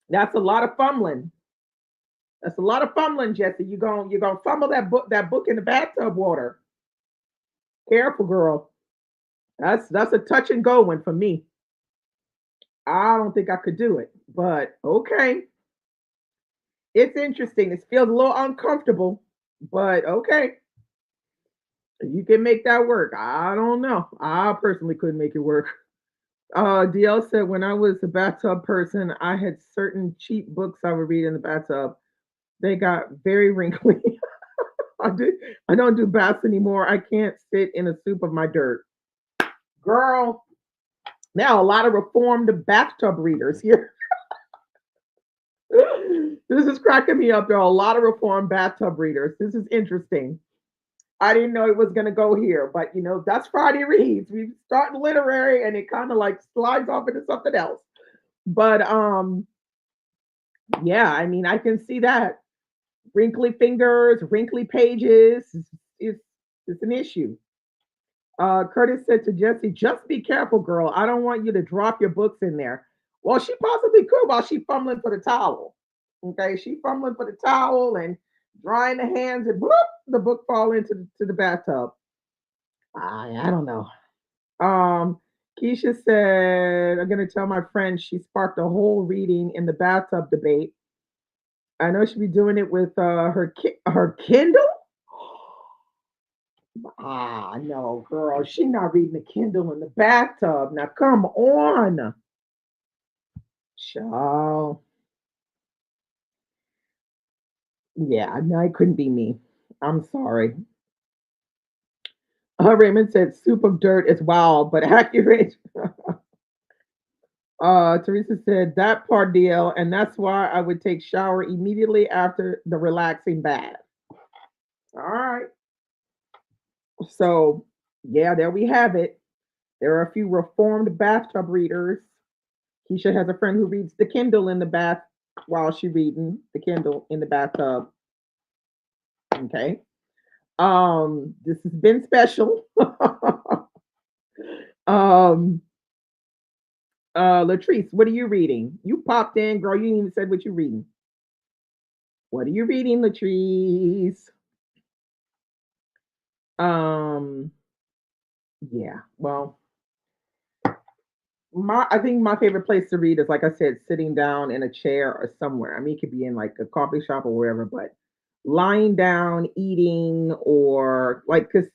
That's a lot of fumbling. That's a lot of fumbling, Jesse. You're gonna fumble that book in the bathtub water. Careful, girl. That's a touch and go one for me. I don't think I could do it, but okay. It's interesting. It feels a little uncomfortable, but okay. You can make that work. I don't know. I personally couldn't make it work. DL said when I was a bathtub person, I had certain cheap books I would read in the bathtub. They got very wrinkly. I do. I don't do baths anymore. I can't sit in a soup of my dirt. Girl, now a lot of reformed bathtub readers here. This is cracking me up. There are a lot of reformed bathtub readers. This is interesting. I didn't know it was going to go here, but that's Friday Reads. We start literary and it kind of like slides off into something else. But yeah, I mean, I can see that. Wrinkly fingers, wrinkly pages is an issue. Curtis said to Jesse, just be careful, girl. I don't want you to drop your books in there. Well, she possibly could while she fumbling for the towel. Okay, she fumbling for the towel and drying the hands and bloop, the book fall into the bathtub. I don't know. Keisha said, I'm gonna tell my friend she sparked a whole reading in the bathtub debate. I know she'll be doing it with her Kindle. No, girl, she not reading the Kindle in the bathtub. Now, come on, child. Yeah, no, it couldn't be me. I'm sorry. Raymond said, "Soup of dirt is wild, but accurate." Teresa said that part deal, and that's why I would take shower immediately after the relaxing bath. All right. So Yeah, there we have it. There are a few reformed bathtub readers. Keisha has a friend who reads the Kindle in the bath while she reading the Kindle in the bathtub. Okay. This has been special. um, Latrice, what are you reading? You popped in, girl. You ain't even said what you're reading. What are you reading, Latrice? Um, yeah. Well, my I think my favorite place to read is like I said, sitting down in a chair or somewhere. I mean, it could be in like a coffee shop or wherever, but lying down, eating, or like because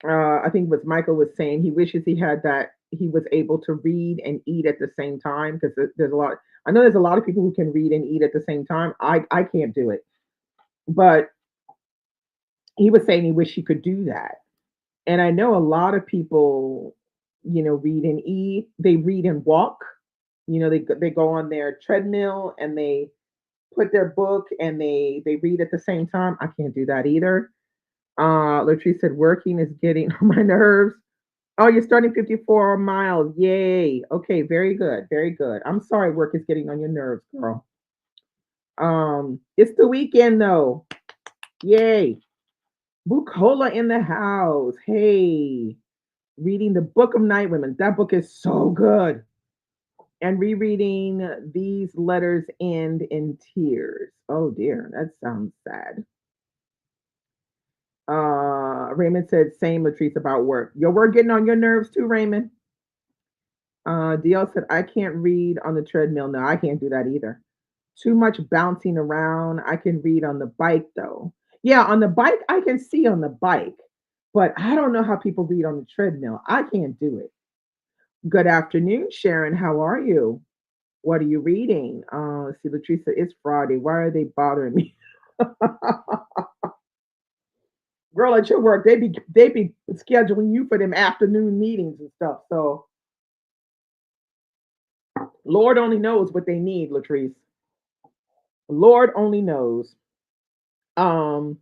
I think what Michael was saying, he wishes he had that he was able to read and eat at the same time because there's a lot. I know there's a lot of people who can read and eat at the same time. I can't do it, but he was saying he wished he could do that. And I know a lot of people, read and eat. They read and walk. They go on their treadmill and they put their book and they read at the same time. I can't do that either. Latrice said working is getting on my nerves. Oh, you're starting 54 miles. Yay. Okay, very good. Very good. I'm sorry work is getting on your nerves, girl. It's the weekend though. Yay. Bucola in the house. Hey. Reading the Book of Night Women. That book is so good. And rereading These Letters End in Tears. Oh dear, that sounds sad. Raymond said, same Latrice about work. Your work getting on your nerves too, Raymond? DL said, I can't read on the treadmill. No, I can't do that either. Too much bouncing around. I can read on the bike though. Yeah, on the bike, I can see on the bike, but I don't know how people read on the treadmill. I can't do it. Good afternoon, Sharon. How are you? What are you reading? See, Latrice said, it's Friday. Why are they bothering me? Girl, at your work, they be scheduling you for them afternoon meetings and stuff. So Lord only knows what they need, Latrice. Lord only knows. Um,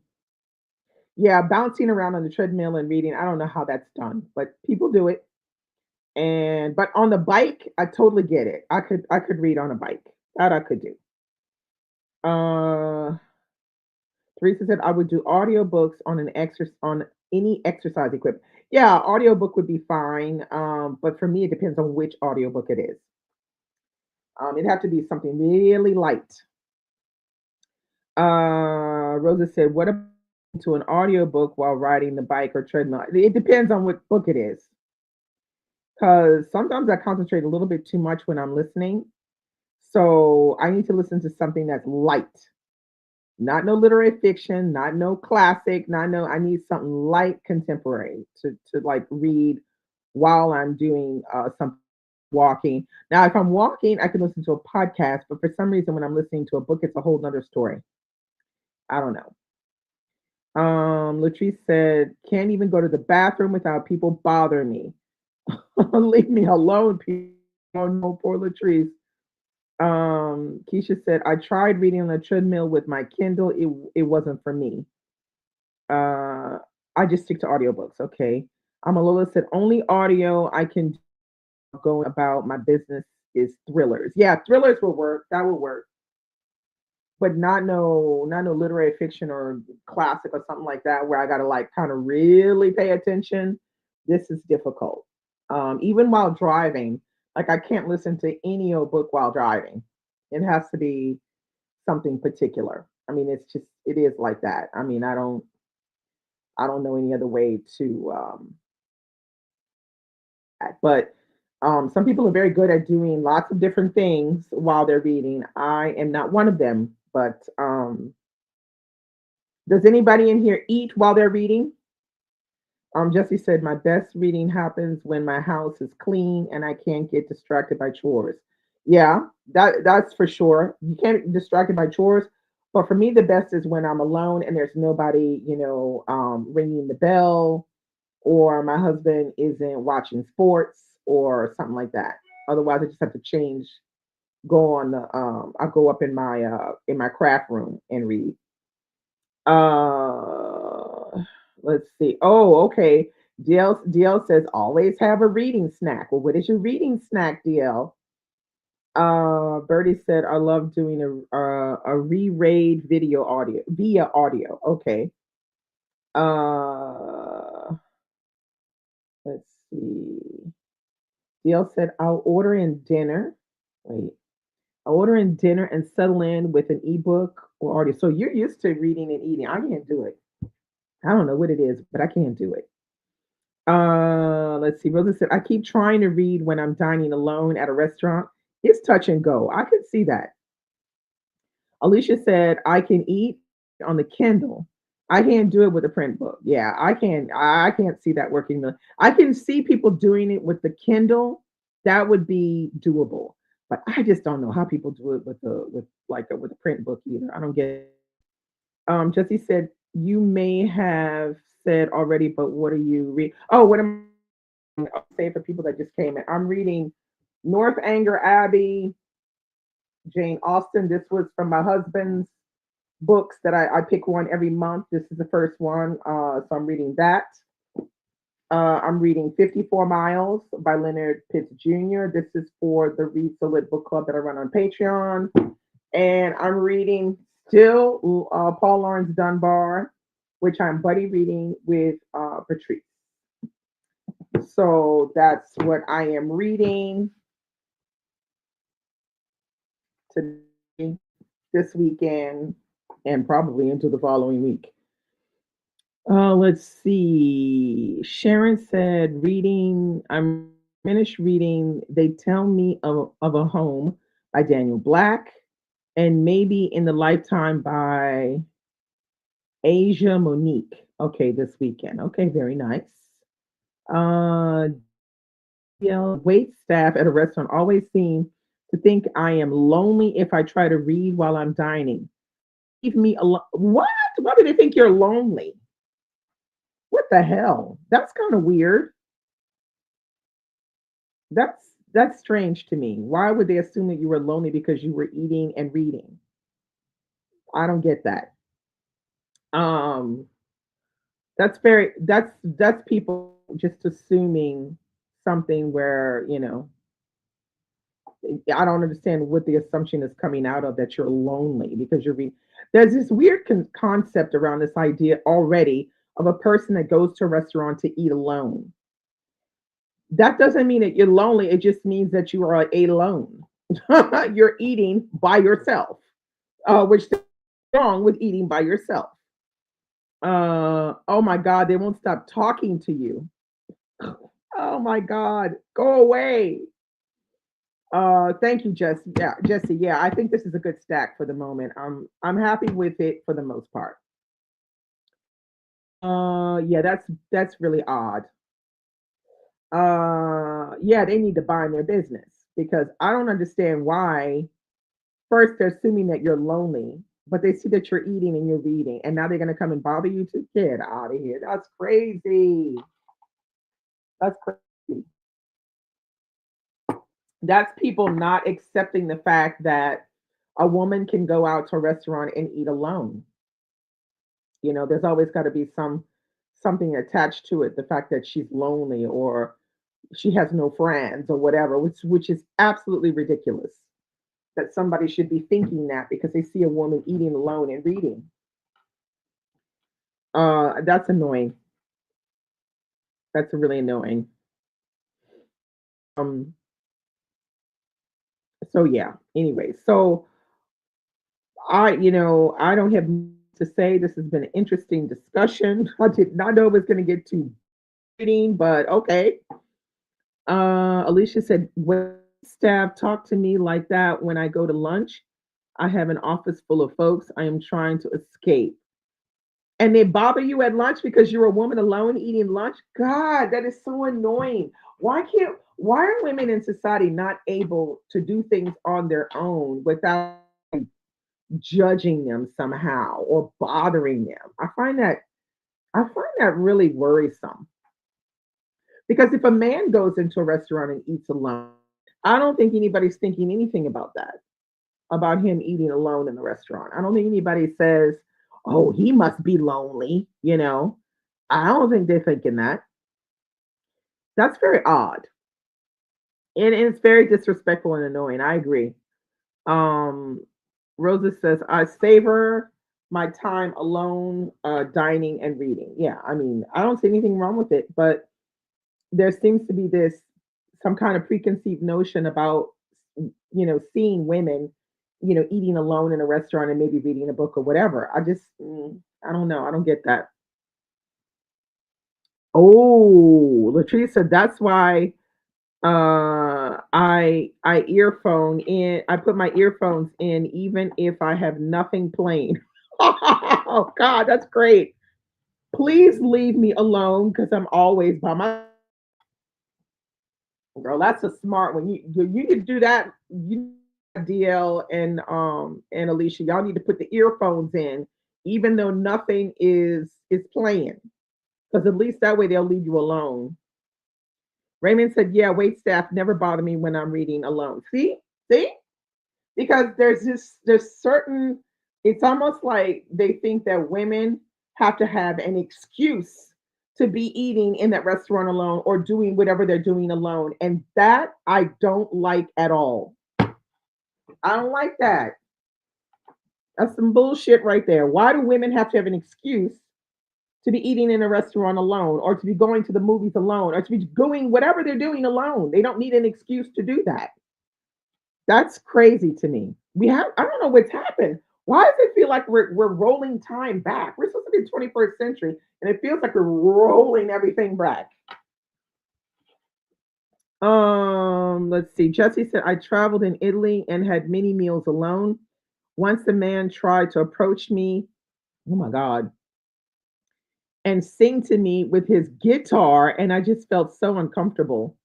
yeah, bouncing around on the treadmill and reading. I don't know how that's done, but people do it. And but on the bike, I totally get it. I could read on a bike. That I could do. Uh Teresa said I would do audiobooks on an exercise on any exercise equipment. Yeah, audiobook would be fine. But for me it depends on which audiobook it is. It'd have to be something really light. Rosa said, what about to an audiobook while riding the bike or treadmill? It depends on what book it is. Because sometimes I concentrate a little bit too much when I'm listening. So I need to listen to something that's light. Not no literary fiction, not no classic, not no I need something light contemporary to like read while I'm doing something walking. Now if I'm walking, I can listen to a podcast, but for some reason when I'm listening to a book, it's a whole nother story. I don't know. Latrice said, can't even go to the bathroom without people bothering me. Leave me alone, people. Oh no, poor Latrice. Keisha said, I tried reading on a treadmill with my Kindle. It wasn't for me. Uh, I just stick to audiobooks. Okay. Lola said, only audio I can go about my business is thrillers. Yeah, thrillers will work. That will work. But not no literary fiction or classic or something like that where I gotta like kind of really pay attention. This is difficult. Even while driving, like I can't listen to any old book while driving. It has to be something particular. I mean, it is like that. I mean, I don't know any other way to act. But some people are very good at doing lots of different things while they're reading. I am not one of them, but does anybody in here eat while they're reading? Jesse said, my best reading happens when my house is clean and I can't get distracted by chores. Yeah, that's for sure. You can't get distracted by chores. But for me, the best is when I'm alone and there's nobody, ringing the bell, or my husband isn't watching sports or something like that. Otherwise, I just have to change, go on the, I go up in my craft room and read. Uh, let's see. Oh, okay. DL says always have a reading snack. Well, what is your reading snack, DL? Bertie said I love doing a re-raid video audio via audio. Okay. Uh, let's see. DL said I'll order in dinner. Wait, I'll order in dinner and settle in with an ebook or audio. So you're used to reading and eating. I can't do it. I don't know what it is, but I can't do it. Let's see. Rosa said, I keep trying to read when I'm dining alone at a restaurant. It's touch and go. I can see that. Alicia said, I can eat on the Kindle. I can't do it with a print book. Yeah, I can. I can't see that working. I can see people doing it with the Kindle. That would be doable. But I just don't know how people do it with a print book either. I don't get it. Jesse said, you may have said already, but what are you reading? Oh, what am I'll say for people that just came in. I'm reading Northanger Abbey, Jane Austen. This was from my husband's books that I pick one every month. This is the first one. So I'm reading that. I'm reading 54 Miles by Leonard Pitts Jr. This is for the Read to Lit book club that I run on Patreon. And I'm reading still Paul Laurence Dunbar, which I'm buddy reading with Patrice. So that's what I am reading today, this weekend, and probably into the following week. Let's see. Sharon said, I'm finished reading They Tell Me of a Home by Daniel Black, and Maybe in the Lifetime by Asia Monique. Okay, this weekend. Okay, very nice. Uh, wait staff at a restaurant always seem to think I am lonely if I try to read while I'm dining. Leave me alone. What? Why do they think you're lonely? What the hell? That's kind of weird. That's strange to me. Why would they assume that you were lonely because you were eating and reading? I don't get that. Um, that's people just assuming something where, I don't understand what the assumption is coming out of that you're lonely because you're reading. There's this weird concept around this idea already of a person that goes to a restaurant to eat alone. That doesn't mean that you're lonely. It just means that you are alone. You're eating by yourself, which is wrong with eating by yourself. Oh my God, they won't stop talking to you. Oh my God, go away. Thank you, Jesse. Yeah, Jesse. Yeah, I think this is a good stack for the moment. I'm happy with it for the most part. Yeah, that's really odd. Yeah, they need to bind their business because I don't understand why. First, they're assuming that you're lonely, but they see that you're eating and you're reading, and now they're gonna come and bother you to get out of here. That's crazy. That's crazy. That's people not accepting the fact that a woman can go out to a restaurant and eat alone. There's always got to be something attached to it, the fact that she's lonely or she has no friends or whatever, which is absolutely ridiculous that somebody should be thinking that because they see a woman eating alone and reading. That's annoying. That's really annoying. Um, so yeah. Anyway, so I don't have to say. This has been an interesting discussion. I did not know it was going to get too reading, but okay. Alicia said, when staff talk to me like that when I go to lunch, I have an office full of folks. I am trying to escape. And they bother you at lunch because you're a woman alone eating lunch? God, that is so annoying. Why are women in society not able to do things on their own without judging them somehow or bothering them? I find that really worrisome. Because if a man goes into a restaurant and eats alone, I don't think anybody's thinking anything about that, about him eating alone in the restaurant. I don't think anybody says, oh, he must be lonely. I don't think they're thinking that. That's very odd. And it's very disrespectful and annoying. I agree. Um, Rosa says, I savor my time alone, dining and reading. Yeah, I mean, I don't see anything wrong with it, but there seems to be this some kind of preconceived notion about seeing women, eating alone in a restaurant and maybe reading a book or whatever. I don't know. I don't get that. Oh, Latrice said that's why I earphone in. I put my earphones in even if I have nothing playing. Oh God, that's great. Please leave me alone because I'm always by my girl. That's a smart one. You need to do that. You DL and Alicia, y'all need to put the earphones in, even though nothing is playing, because at least that way they'll leave you alone. Raymond said, "Yeah, wait staff never bother me when I'm reading alone." See, because there's certain. It's almost like they think that women have to have an excuse to be eating in that restaurant alone or doing whatever they're doing alone, and that I don't like at all. I don't like that. That's some bullshit right there. Why do women have to have an excuse to be eating in a restaurant alone or to be going to the movies alone or to be doing whatever they're doing alone? They don't need an excuse to do that. That's crazy to me. I don't know what's happened. Why does it feel like we're rolling time back? We're supposed to be 21st century and it feels like we're rolling everything back. Let's see. Jesse said I traveled in Italy and had many meals alone. Once the man tried to approach me, oh my God, and sing to me with his guitar, and I just felt so uncomfortable.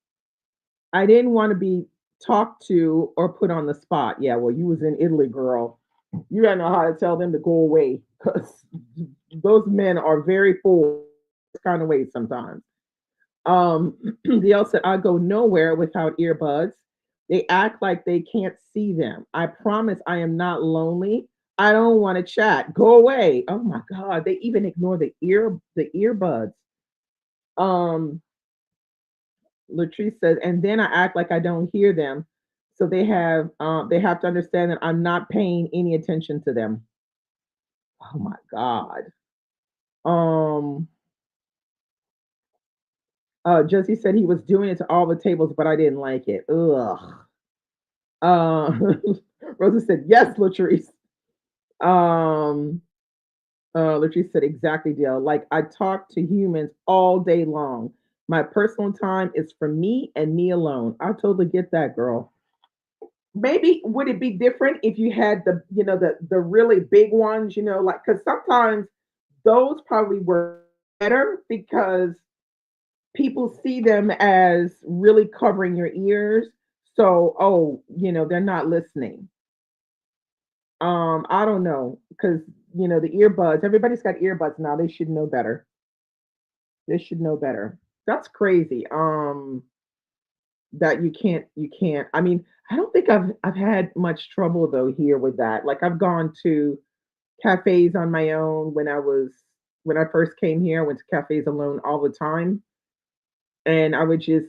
I didn't want to be talked to or put on the spot. Yeah, well, you was in Italy, girl. You gotta know how to tell them to go away because those men are very full kind of ways sometimes. DL said, I go nowhere without earbuds. They act like they can't see them. I promise I am not lonely. I don't want to chat. Go away. Oh my God. They even ignore the earbuds. Um, Latrice says, and then I act like I don't hear them. So they have to understand that I'm not paying any attention to them. Oh my God. Um Jesse said he was doing it to all the tables, but I didn't like it. Ugh. Uh, Rosa said, yes, Latrice. Um, Latrice said, exactly, Dale. Like, I talk to humans all day long. My personal time is for me and me alone. I totally get that, girl. Maybe would it be different if you had the really big ones, like because sometimes those probably were better because people see them as really covering your ears. So, oh, they're not listening. I don't know because the earbuds. Everybody's got earbuds now. They should know better. They should know better. That's crazy. That you can't. I mean, I don't think I've had much trouble though here with that. Like I've gone to cafes on my own when I first came here. I went to cafes alone all the time, and I would just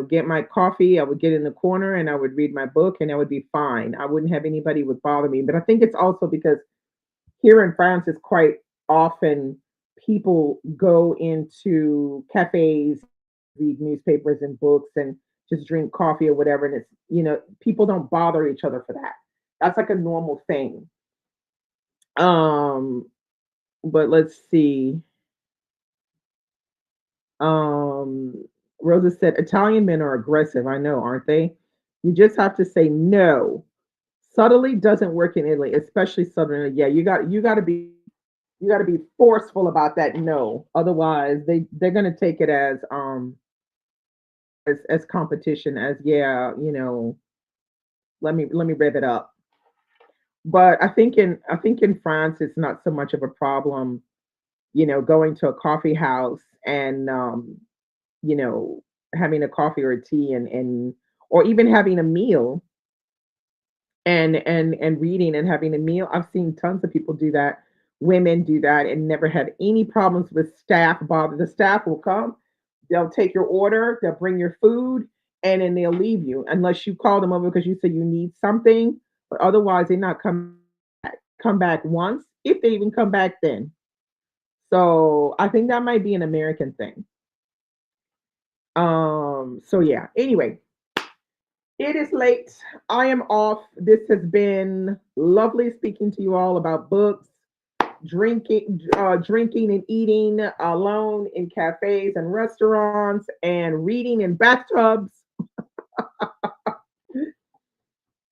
get my coffee. I would get in the corner and I would read my book, and I would be fine. I wouldn't have anybody would bother me. But I think it's also because here in France, it's quite often people go into cafes, read newspapers and books, and just drink coffee or whatever. And it's, people don't bother each other for that. That's like a normal thing. Um, but let's see. Um, Rosa said, Italian men are aggressive. I know, aren't they? You just have to say no. Subtly doesn't work in Italy, especially Southern Italy. Yeah, you got to be forceful about that no. Otherwise, they're gonna take it as competition as yeah, let me rev it up. But I think in France it's not so much of a problem, going to a coffee house and you know, having a coffee or a tea and or even having a meal and reading and having a meal. I've seen tons of people do that. Women do that and never had any problems with staff bother. The staff will come. They'll take your order, they'll bring your food, and then they'll leave you unless you call them over because you say you need something. But otherwise, they're not come back once if they even come back then. So I think that might be an American thing. So yeah. Anyway, it is late. I am off. This has been lovely speaking to you all about books, drinking and eating alone in cafes and restaurants, and reading in bathtubs.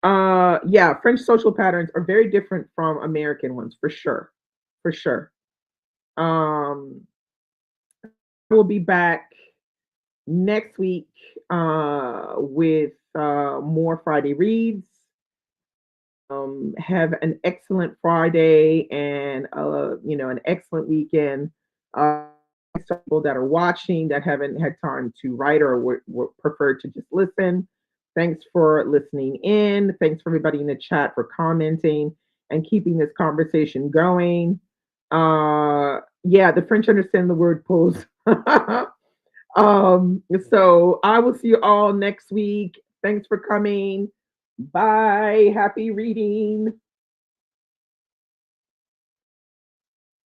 Yeah, French social patterns are very different from American ones for sure, for sure. Um, we'll be back next week with more Friday reads. Have an excellent Friday and an excellent weekend. People that are watching that haven't had time to write or would prefer to just listen. Thanks for listening in. Thanks for everybody in the chat for commenting and keeping this conversation going. Yeah, the French understand the word pause. So I will see you all next week. Thanks for coming. Bye. Happy reading.